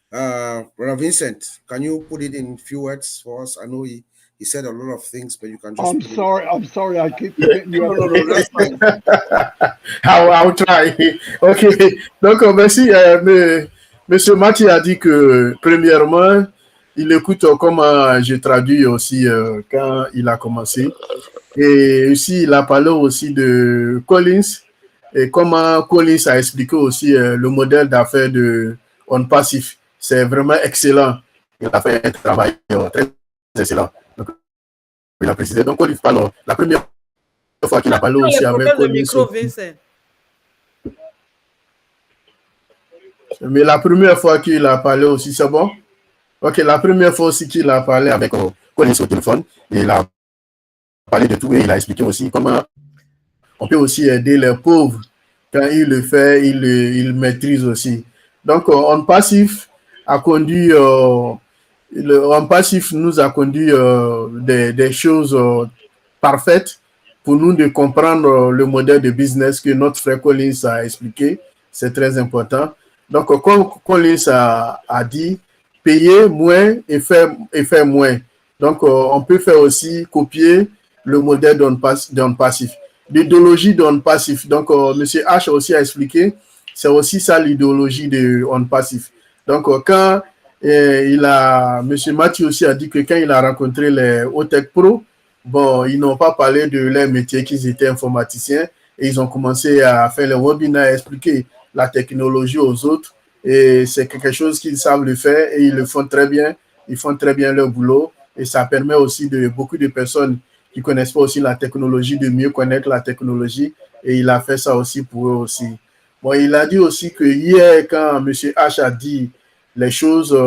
Brother Vincent, can you put it in few words for us? I know he He said a lot of things, but you can just. I'm sorry. I keep forgetting you. No, that's fine. I'll try. OK. Donc, merci. Monsieur Mathieu a dit que, premièrement, il écoute comment je traduis aussi quand il a commencé. Et aussi, il a parlé aussi de Collins et comment Collins a expliqué aussi le modèle d'affaires de ONPASSIVE. C'est vraiment excellent. Il a fait un travail très excellent. Donc, il a précisé. Donc, Collins parle la première fois qu'il a parlé aussi avec Collins. Micro, Vincent. Mais la première fois qu'il a parlé aussi, c'est bon? OK, la première fois aussi qu'il a parlé avec Collins au téléphone, il a parlé de tout et il a expliqué aussi comment on peut aussi aider les pauvres. Quand il le fait, il maîtrise aussi. Donc, ONPASSIVE a conduit, ONPASSIVE nous a conduit des choses parfaites pour nous de comprendre le modèle de business que notre frère Collins a expliqué. C'est très important. Donc, comme Collins a dit, payer moins et faire moins. Donc, on peut faire aussi copier le modèle d'ONPASSIVE. L'idéologie d'ONPASSIVE. Donc, M. H aussi a expliqué, c'est aussi ça l'idéologie de ONPASSIVE. Donc, quand M. Mathieu aussi a dit que quand il a rencontré les Hotech Pro, bon, ils n'ont pas parlé de leur métier, qu'ils étaient informaticiens, et ils ont commencé à faire les webinaires, à expliquer la technologie aux autres, et c'est quelque chose qu'ils savent le faire, et ils le font très bien, ils font très bien leur boulot, et ça permet aussi de beaucoup de personnes qui ne connaissent pas aussi la technologie, de mieux connaître la technologie, et il a fait ça aussi pour eux aussi. Bon, il a dit aussi que hier, quand M. H a dit les choses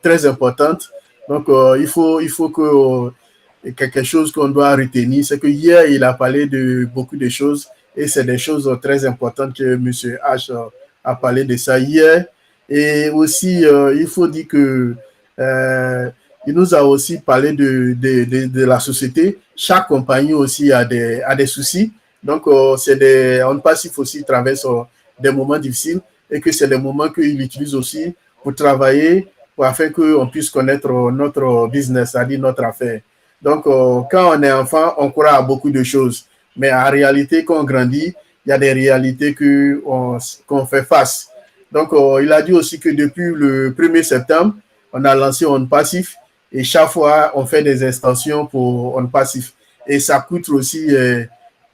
très importantes, donc il faut que quelque chose qu'on doit retenir, c'est que hier, il a parlé de beaucoup de choses, et c'est des choses très importantes que M. H a parlé de ça hier. Et aussi, il faut dire que il nous a aussi parlé de la société. Chaque compagnie aussi a des soucis. Donc, ONPASSIVE aussi traverse des moments difficiles et que c'est des moments qu'il utilise aussi pour travailler afin qu'on puisse connaître notre business, c'est-à-dire notre affaire. Donc, quand on est enfant, on croit à beaucoup de choses. Mais en réalité, quand on grandit, il y a des réalités qu'on fait face. Donc, il a dit aussi que depuis le 1er septembre, on a lancé ONPASSIVE et chaque fois, on fait des extensions pour ONPASSIVE. Et ça coûte aussi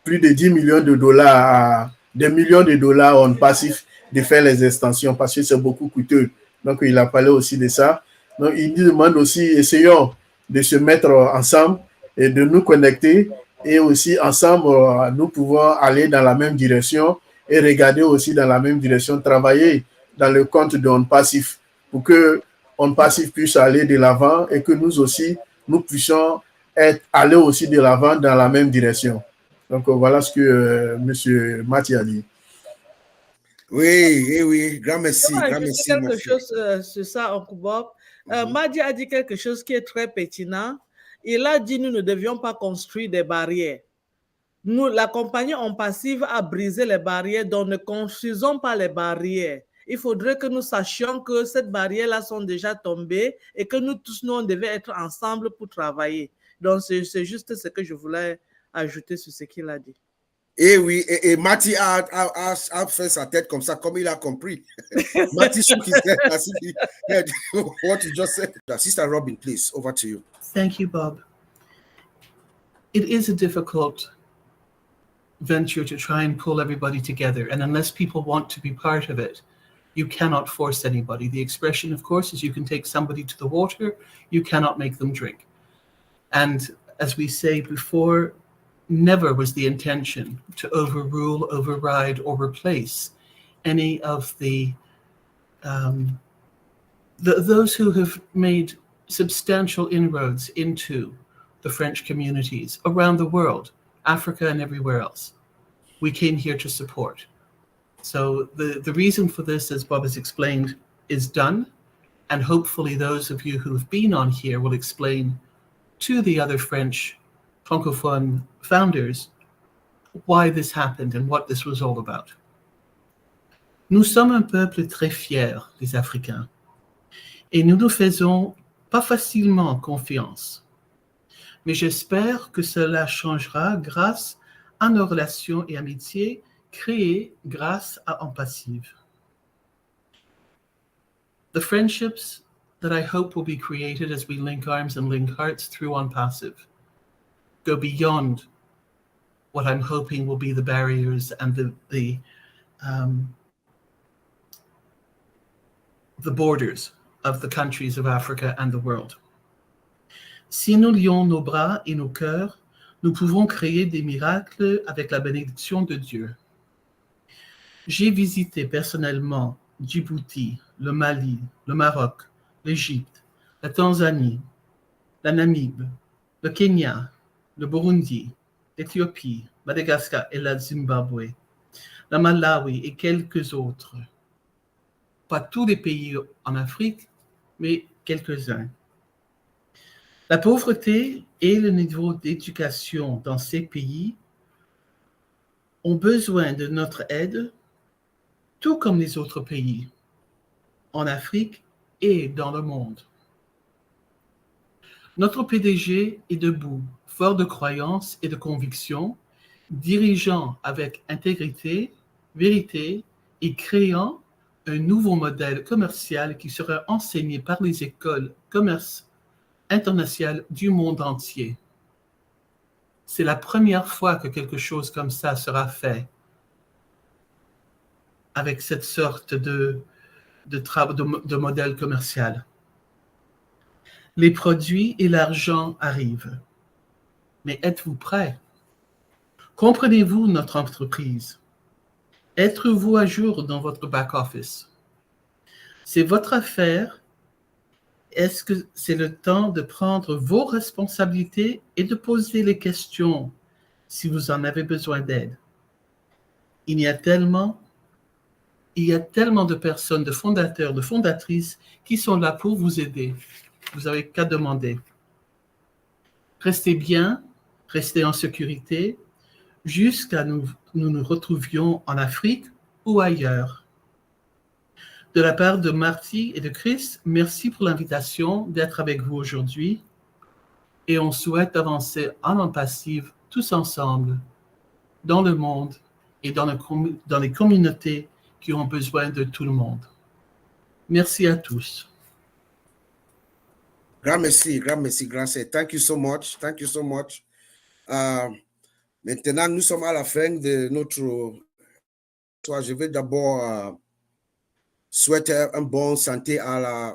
plus de 10 millions de dollars, des millions de dollars à ONPASSIVE de faire les extensions parce que c'est beaucoup coûteux. Donc, il a parlé aussi de ça. Donc, il demande aussi, essayons de se mettre ensemble et de nous connecter et aussi ensemble, nous pouvons aller dans la même direction et regarder aussi dans la même direction, travailler dans le compte de ONPASSIVE pour que ONPASSIVE puisse aller de l'avant et que nous aussi, nous puissions aller aussi de l'avant dans la même direction. Donc, voilà ce que M. Mathieu a dit. Oui, grand merci. Grand merci quelque chose sur ça, Oncle Bob. Madi a dit quelque chose qui est très pertinent. Il a dit nous ne devions pas construire des barrières. Nous, la compagnie ONPASSIVE a brisé les barrières, donc ne construisons pas les barrières. Il faudrait que nous sachions que ces barrières-là sont déjà tombées et que nous tous, nous, on devait être ensemble pour travailler. Donc, c'est juste ce que je voulais ajouter sur ce qu'il a dit. Et oui, et Mathieu a fait sa tête comme ça, comme il a compris. Mathieu shook his head as if he heard what you just said. Sister Robin, please, over to you. Thank you, Bob. It is a difficult venture to try and pull everybody together, and unless people want to be part of it, you cannot force anybody. The expression, of course, is you can take somebody to the water, you cannot make them drink. And as we say before, never was the intention to overrule, override, or replace any of those who have made substantial inroads into the French communities around the world, Africa and everywhere else. We came here to support. So the reason for this, as Bob has explained, is done. And hopefully those of you who have been on here will explain to the other French Francophone founders why this happened and what this was all about. Nous sommes un peuple très fier, les Africains, et nous nous faisons pas facilement confiance. Mais j'espère que cela changera grâce à nos relations et amitiés créées grâce à ONPASSIVE. The friendships that I hope will be created as we link arms and link hearts through ONPASSIVE go beyond what I'm hoping will be the barriers and the borders of the countries of Africa and the world. Si nous lions nos bras et nos cœurs, nous pouvons créer des miracles avec la bénédiction de Dieu. J'ai visité personnellement Djibouti, le Mali, le Maroc, l'Égypte, la Tanzanie, la Namibie, le Kenya, le Burundi, l'Éthiopie, Madagascar et la Zimbabwe, la Malawi et quelques autres. Pas tous les pays en Afrique, mais quelques-uns. La pauvreté et le niveau d'éducation dans ces pays ont besoin de notre aide, tout comme les autres pays, en Afrique et dans le monde. Notre PDG est debout, fort de croyances et de convictions, dirigeant avec intégrité, vérité et créant un nouveau modèle commercial qui sera enseigné par les écoles commerce internationales du monde entier. C'est la première fois que quelque chose comme ça sera fait avec cette sorte de modèle commercial. Les produits et l'argent arrivent. Mais êtes-vous prêts? Comprenez-vous notre entreprise? Êtes-vous à jour dans votre back-office? C'est votre affaire. Est-ce que c'est le temps de prendre vos responsabilités et de poser les questions si vous en avez besoin d'aide? Il y a tellement de personnes, de fondateurs, de fondatrices qui sont là pour vous aider. Vous n'avez qu'à demander. Restez bien, restez en sécurité, jusqu'à nous retrouvions en Afrique ou ailleurs. De la part de Marty et de Chris, merci pour l'invitation d'être avec vous aujourd'hui et on souhaite avancer en ONPASSIVE tous ensemble dans le monde et dans les communautés qui ont besoin de tout le monde. Merci à tous. Grand merci, Thank you so much. Maintenant, nous sommes à la fin de notre... Je vais d'abord souhaiter un bon santé à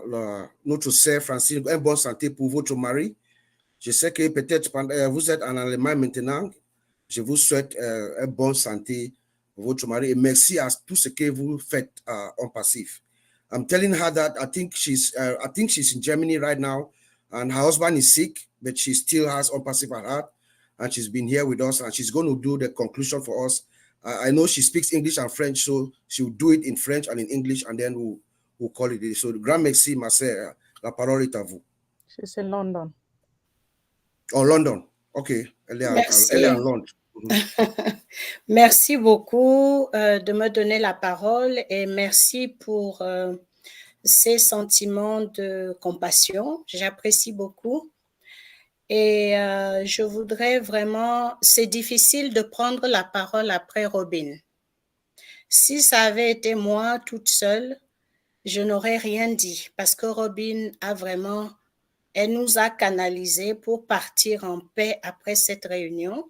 notre sœur Francine, un bon santé pour votre mari. Je sais que peut-être vous êtes en Allemagne maintenant. Je vous souhaite un bon santé pour votre mari et merci à tout ce que vous faites en passif. I'm telling her that I think she's in Germany right now and her husband is sick, but she still has ONPASSIVE at heart and she's been here with us and she's going to do the conclusion for us. I know she speaks English and French, so she'll do it in French and in English and then we'll call it. So, grand merci, ma sœur. La parole est à vous. She's in London. Oh, London. OK. Elle est en Londres. Merci beaucoup de me donner la parole et merci pour ces sentiments de compassion. J'apprécie beaucoup. Et je voudrais vraiment... C'est difficile de prendre la parole après Robin. Si ça avait été moi toute seule, je n'aurais rien dit parce que Robin a vraiment... Elle nous a canalisés pour partir en paix après cette réunion.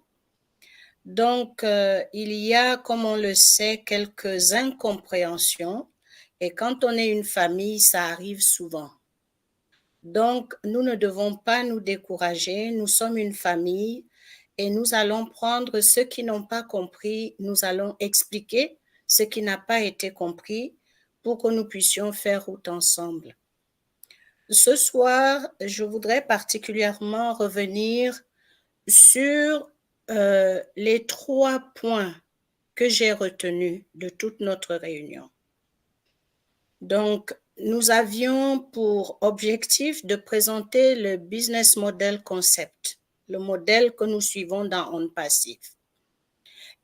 Donc, il y a, comme on le sait, quelques incompréhensions. Et quand on est une famille, ça arrive souvent. Donc, nous ne devons pas nous décourager. Nous sommes une famille et nous allons prendre ceux qui n'ont pas compris. Nous allons expliquer ce qui n'a pas été compris pour que nous puissions faire route ensemble. Ce soir, je voudrais particulièrement revenir sur les 3 points que j'ai retenus de toute notre réunion. Donc, nous avions pour objectif de présenter le business model concept, le modèle que nous suivons dans ONPASSIVE.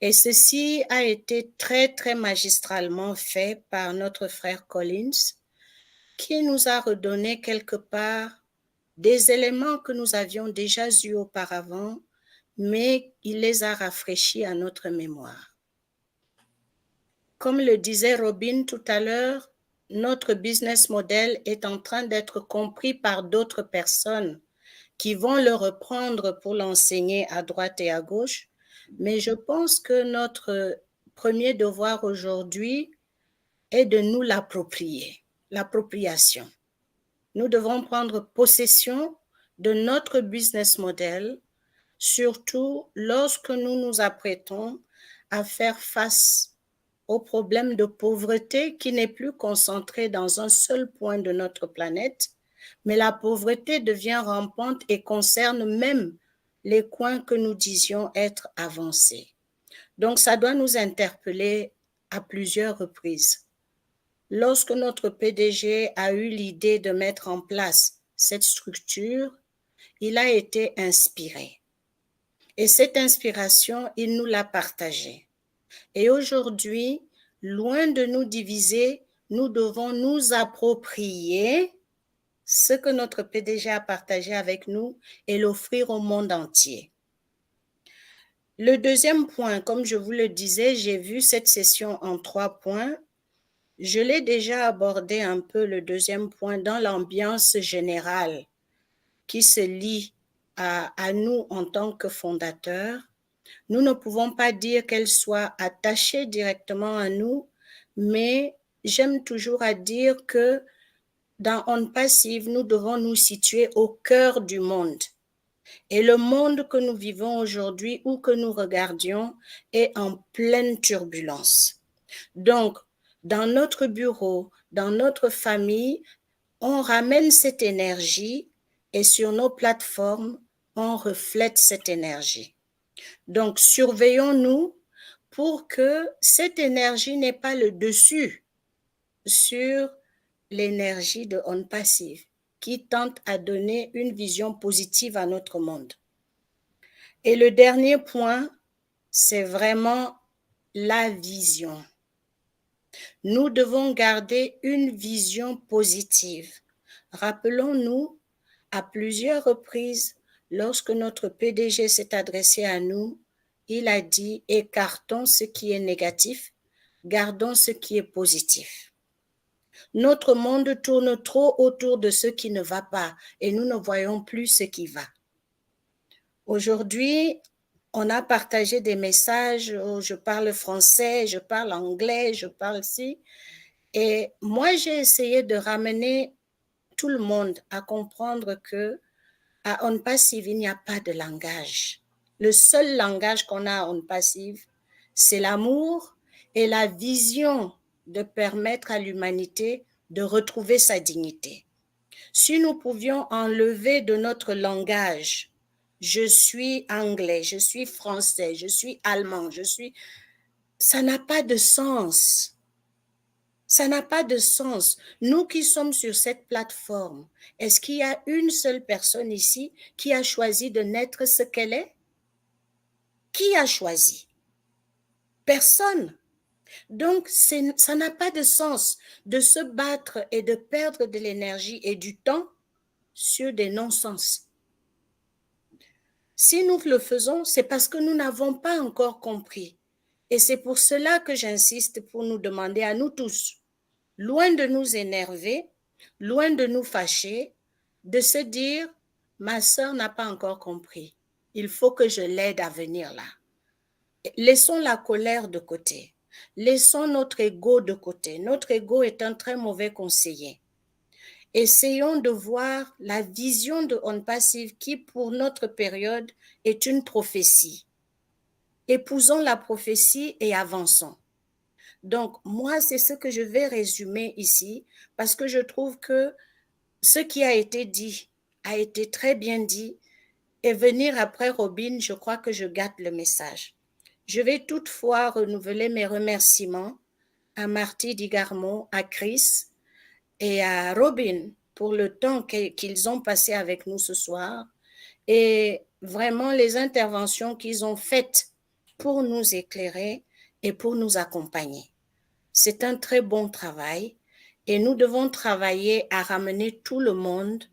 Et ceci a été très, très magistralement fait par notre frère Collins, qui nous a redonné quelque part des éléments que nous avions déjà eus auparavant, mais il les a rafraîchis à notre mémoire. Comme le disait Robin tout à l'heure, notre business model est en train d'être compris par d'autres personnes qui vont le reprendre pour l'enseigner à droite et à gauche. Mais je pense que notre premier devoir aujourd'hui est de nous l'approprier, l'appropriation. Nous devons prendre possession de notre business model, surtout lorsque nous nous apprêtons à faire face au problème de pauvreté qui n'est plus concentré dans un seul point de notre planète, mais la pauvreté devient rampante et concerne même les coins que nous disions être avancés. Donc, ça doit nous interpeller à plusieurs reprises. Lorsque notre PDG a eu l'idée de mettre en place cette structure, il a été inspiré. Et cette inspiration, il nous l'a partagée. Et aujourd'hui, loin de nous diviser, nous devons nous approprier ce que notre PDG a partagé avec nous et l'offrir au monde entier. Le deuxième point, comme je vous le disais, j'ai vu cette session en 3 points. Je l'ai déjà abordé un peu, le deuxième point, dans l'ambiance générale qui se lie à nous en tant que fondateurs. Nous ne pouvons pas dire qu'elle soit attachée directement à nous, mais j'aime toujours à dire que dans ONPASSIVE, nous devons nous situer au cœur du monde. Et le monde que nous vivons aujourd'hui ou que nous regardions est en pleine turbulence. Donc, dans notre bureau, dans notre famille, on ramène cette énergie et sur nos plateformes, on reflète cette énergie. Donc, surveillons-nous pour que cette énergie n'ait pas le dessus sur l'énergie de ONPASSIVE qui tente à donner une vision positive à notre monde. Et le dernier point, c'est vraiment la vision. Nous devons garder une vision positive. Rappelons-nous, à plusieurs reprises, lorsque notre PDG s'est adressé à nous, il a dit « écartons ce qui est négatif, gardons ce qui est positif ». Notre monde tourne trop autour de ce qui ne va pas et nous ne voyons plus ce qui va. Aujourd'hui, on a partagé des messages où je parle français, je parle anglais, je parle ci. Et moi, j'ai essayé de ramener tout le monde à comprendre que à ONPASSIVE, il n'y a pas de langage. Le seul langage qu'on a à ONPASSIVE, c'est l'amour et la vision de permettre à l'humanité de retrouver sa dignité. Si nous pouvions enlever de notre langage, je suis anglais, je suis français, je suis allemand, ça n'a pas de sens. Ça n'a pas de sens. Nous qui sommes sur cette plateforme, est-ce qu'il y a une seule personne ici qui a choisi de naître ce qu'elle est? Qui a choisi? Personne. Donc, ça n'a pas de sens de se battre et de perdre de l'énergie et du temps sur des non-sens. Si nous le faisons, c'est parce que nous n'avons pas encore compris. Et c'est pour cela que j'insiste pour nous demander à nous tous, loin de nous énerver, loin de nous fâcher, de se dire, ma sœur n'a pas encore compris. Il faut que je l'aide à venir là. Laissons la colère de côté. Laissons notre ego de côté. Notre ego est un très mauvais conseiller. Essayons de voir la vision de ONPASSIVE qui, pour notre période, est une prophétie. Épousons la prophétie et avançons. Donc, moi, c'est ce que je vais résumer ici parce que je trouve que ce qui a été dit a été très bien dit et venir après Robin, je crois que je gâte le message. Je vais toutefois renouveler mes remerciements à Marty Digarmo, à Chris et à Robin pour le temps qu'ils ont passé avec nous ce soir et vraiment les interventions qu'ils ont faites pour nous éclairer et pour nous accompagner. C'est un très bon travail et nous devons travailler à ramener tout le monde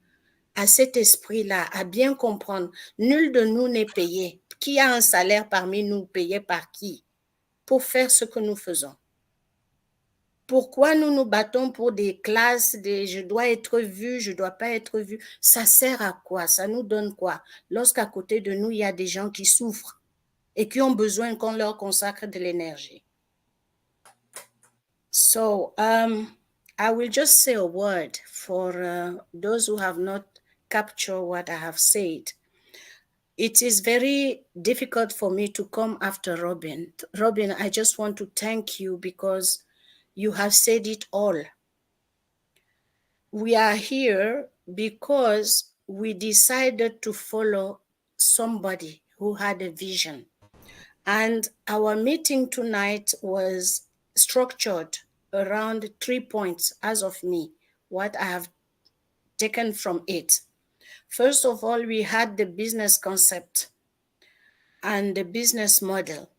à cet esprit-là, à bien comprendre. Nul de nous n'est payé. Qui a un salaire parmi nous payé par qui pour faire ce que nous faisons? Pourquoi nous nous battons pour des classes, je dois être vu, je ne dois pas être vu? Ça sert à quoi? Ça nous donne quoi? Lorsqu'à côté de nous, il y a des gens qui souffrent et qui ont besoin qu'on leur consacre de l'énergie. So, I will just say a word for those who have not captured what I have said. It is very difficult for me to come after Robin. Robin, I just want to thank you because you have said it all. We are here because we decided to follow somebody who had a vision. And our meeting tonight was structured around 3 points as of me, what I have taken from it. First of all, we had the business concept and the business model.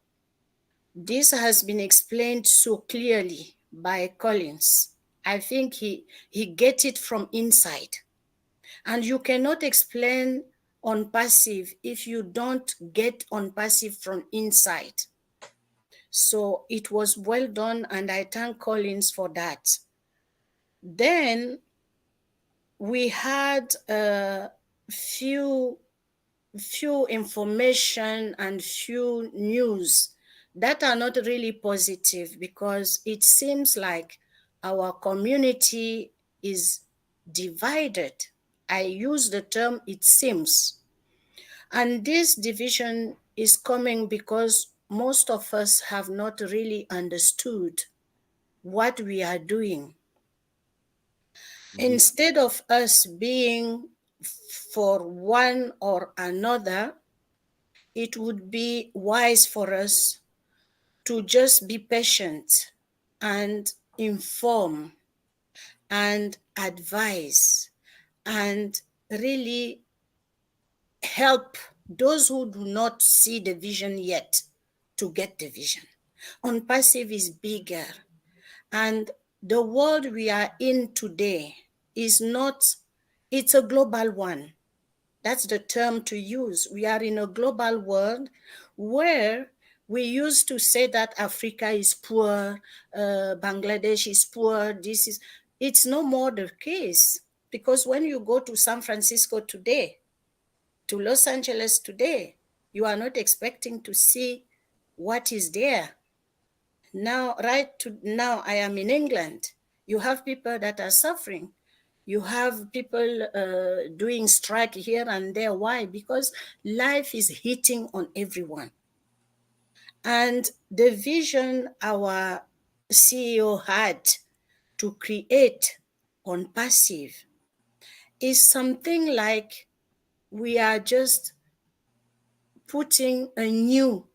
This has been explained so clearly by Collins. I think he gets it from inside. And you cannot explain ONPASSIVE if you don't get ONPASSIVE from inside. So it was well done, and I thank Collins for that. Then we had a few information and few news that are not really positive, because it seems like our community is divided. I use the term "it seems." And this division is coming because most of us have not really understood what we are doing. Instead of us being for one or another, it would be wise for us to just be patient and inform and advise and really help those who do not see the vision yet to get the vision. ONPASSIVE is bigger, and the world we are in today is not, it's a global one. That's the term to use. We are in a global world where we used to say that Africa is poor, Bangladesh is poor, it's no more the case. Because when you go to San Francisco today, to Los Angeles today, you are not expecting to see what is there. Now, now I am in England. You have people that are suffering. You have people doing strike here and there. Why? Because life is hitting on everyone. And the vision our CEO had to create ONPASSIVE is something like we are just putting a new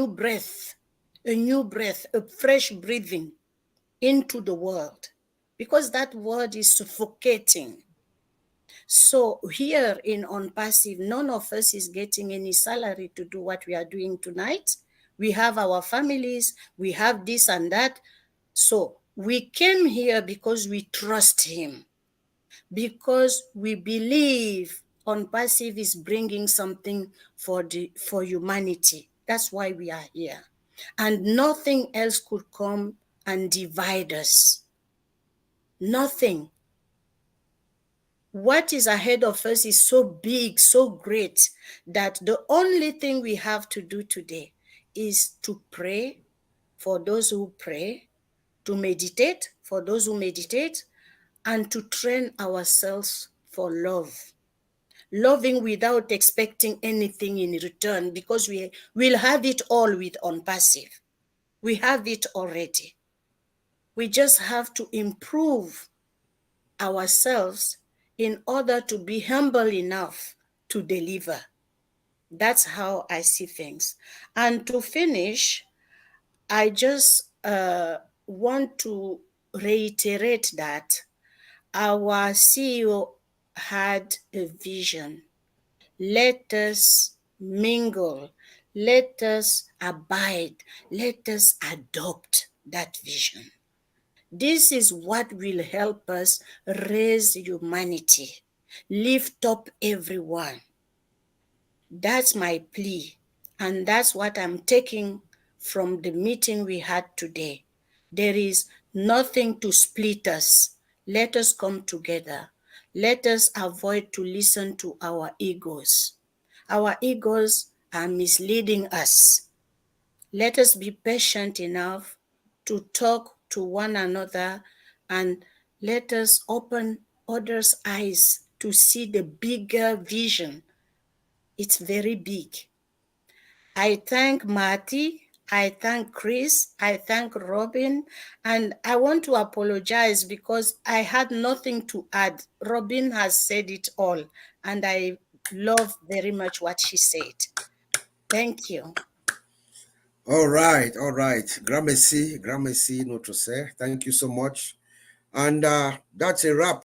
breath, a fresh breathing into the world, because that word is suffocating. So here in ONPASSIVE, none of us is getting any salary to do what we are doing tonight. We have our families, we have this and that. So we came here because we trust him, because we believe ONPASSIVE is bringing something for humanity. That's why we are here. And nothing else could come and divide us. Nothing. What is ahead of us is so big, so great, that the only thing we have to do today is to pray for those who pray, to meditate for those who meditate, and to train ourselves for love. Loving without expecting anything in return, because we will have it all with ONPASSIVE. We have it already. We just have to improve ourselves in order to be humble enough to deliver. That's how I see things. And to finish, I just want to reiterate that our CEO had a vision. Let us mingle, let us abide, let us adopt that vision. This is what will help us raise humanity. Lift up everyone. That's my plea. And that's what I'm taking from the meeting we had today. There is nothing to split us. Let us come together. Let us avoid to listen to our egos. Our egos are misleading us. Let us be patient enough to talk to one another, and let us open others' eyes to see the bigger vision. It's very big. I thank Marty, I thank Chris, I thank Robin, and I want to apologize because I had nothing to add. Robin has said it all, and I love very much what she said. Thank you. All right. Grand merci, notre sœur. Thank you so much. And that's a wrap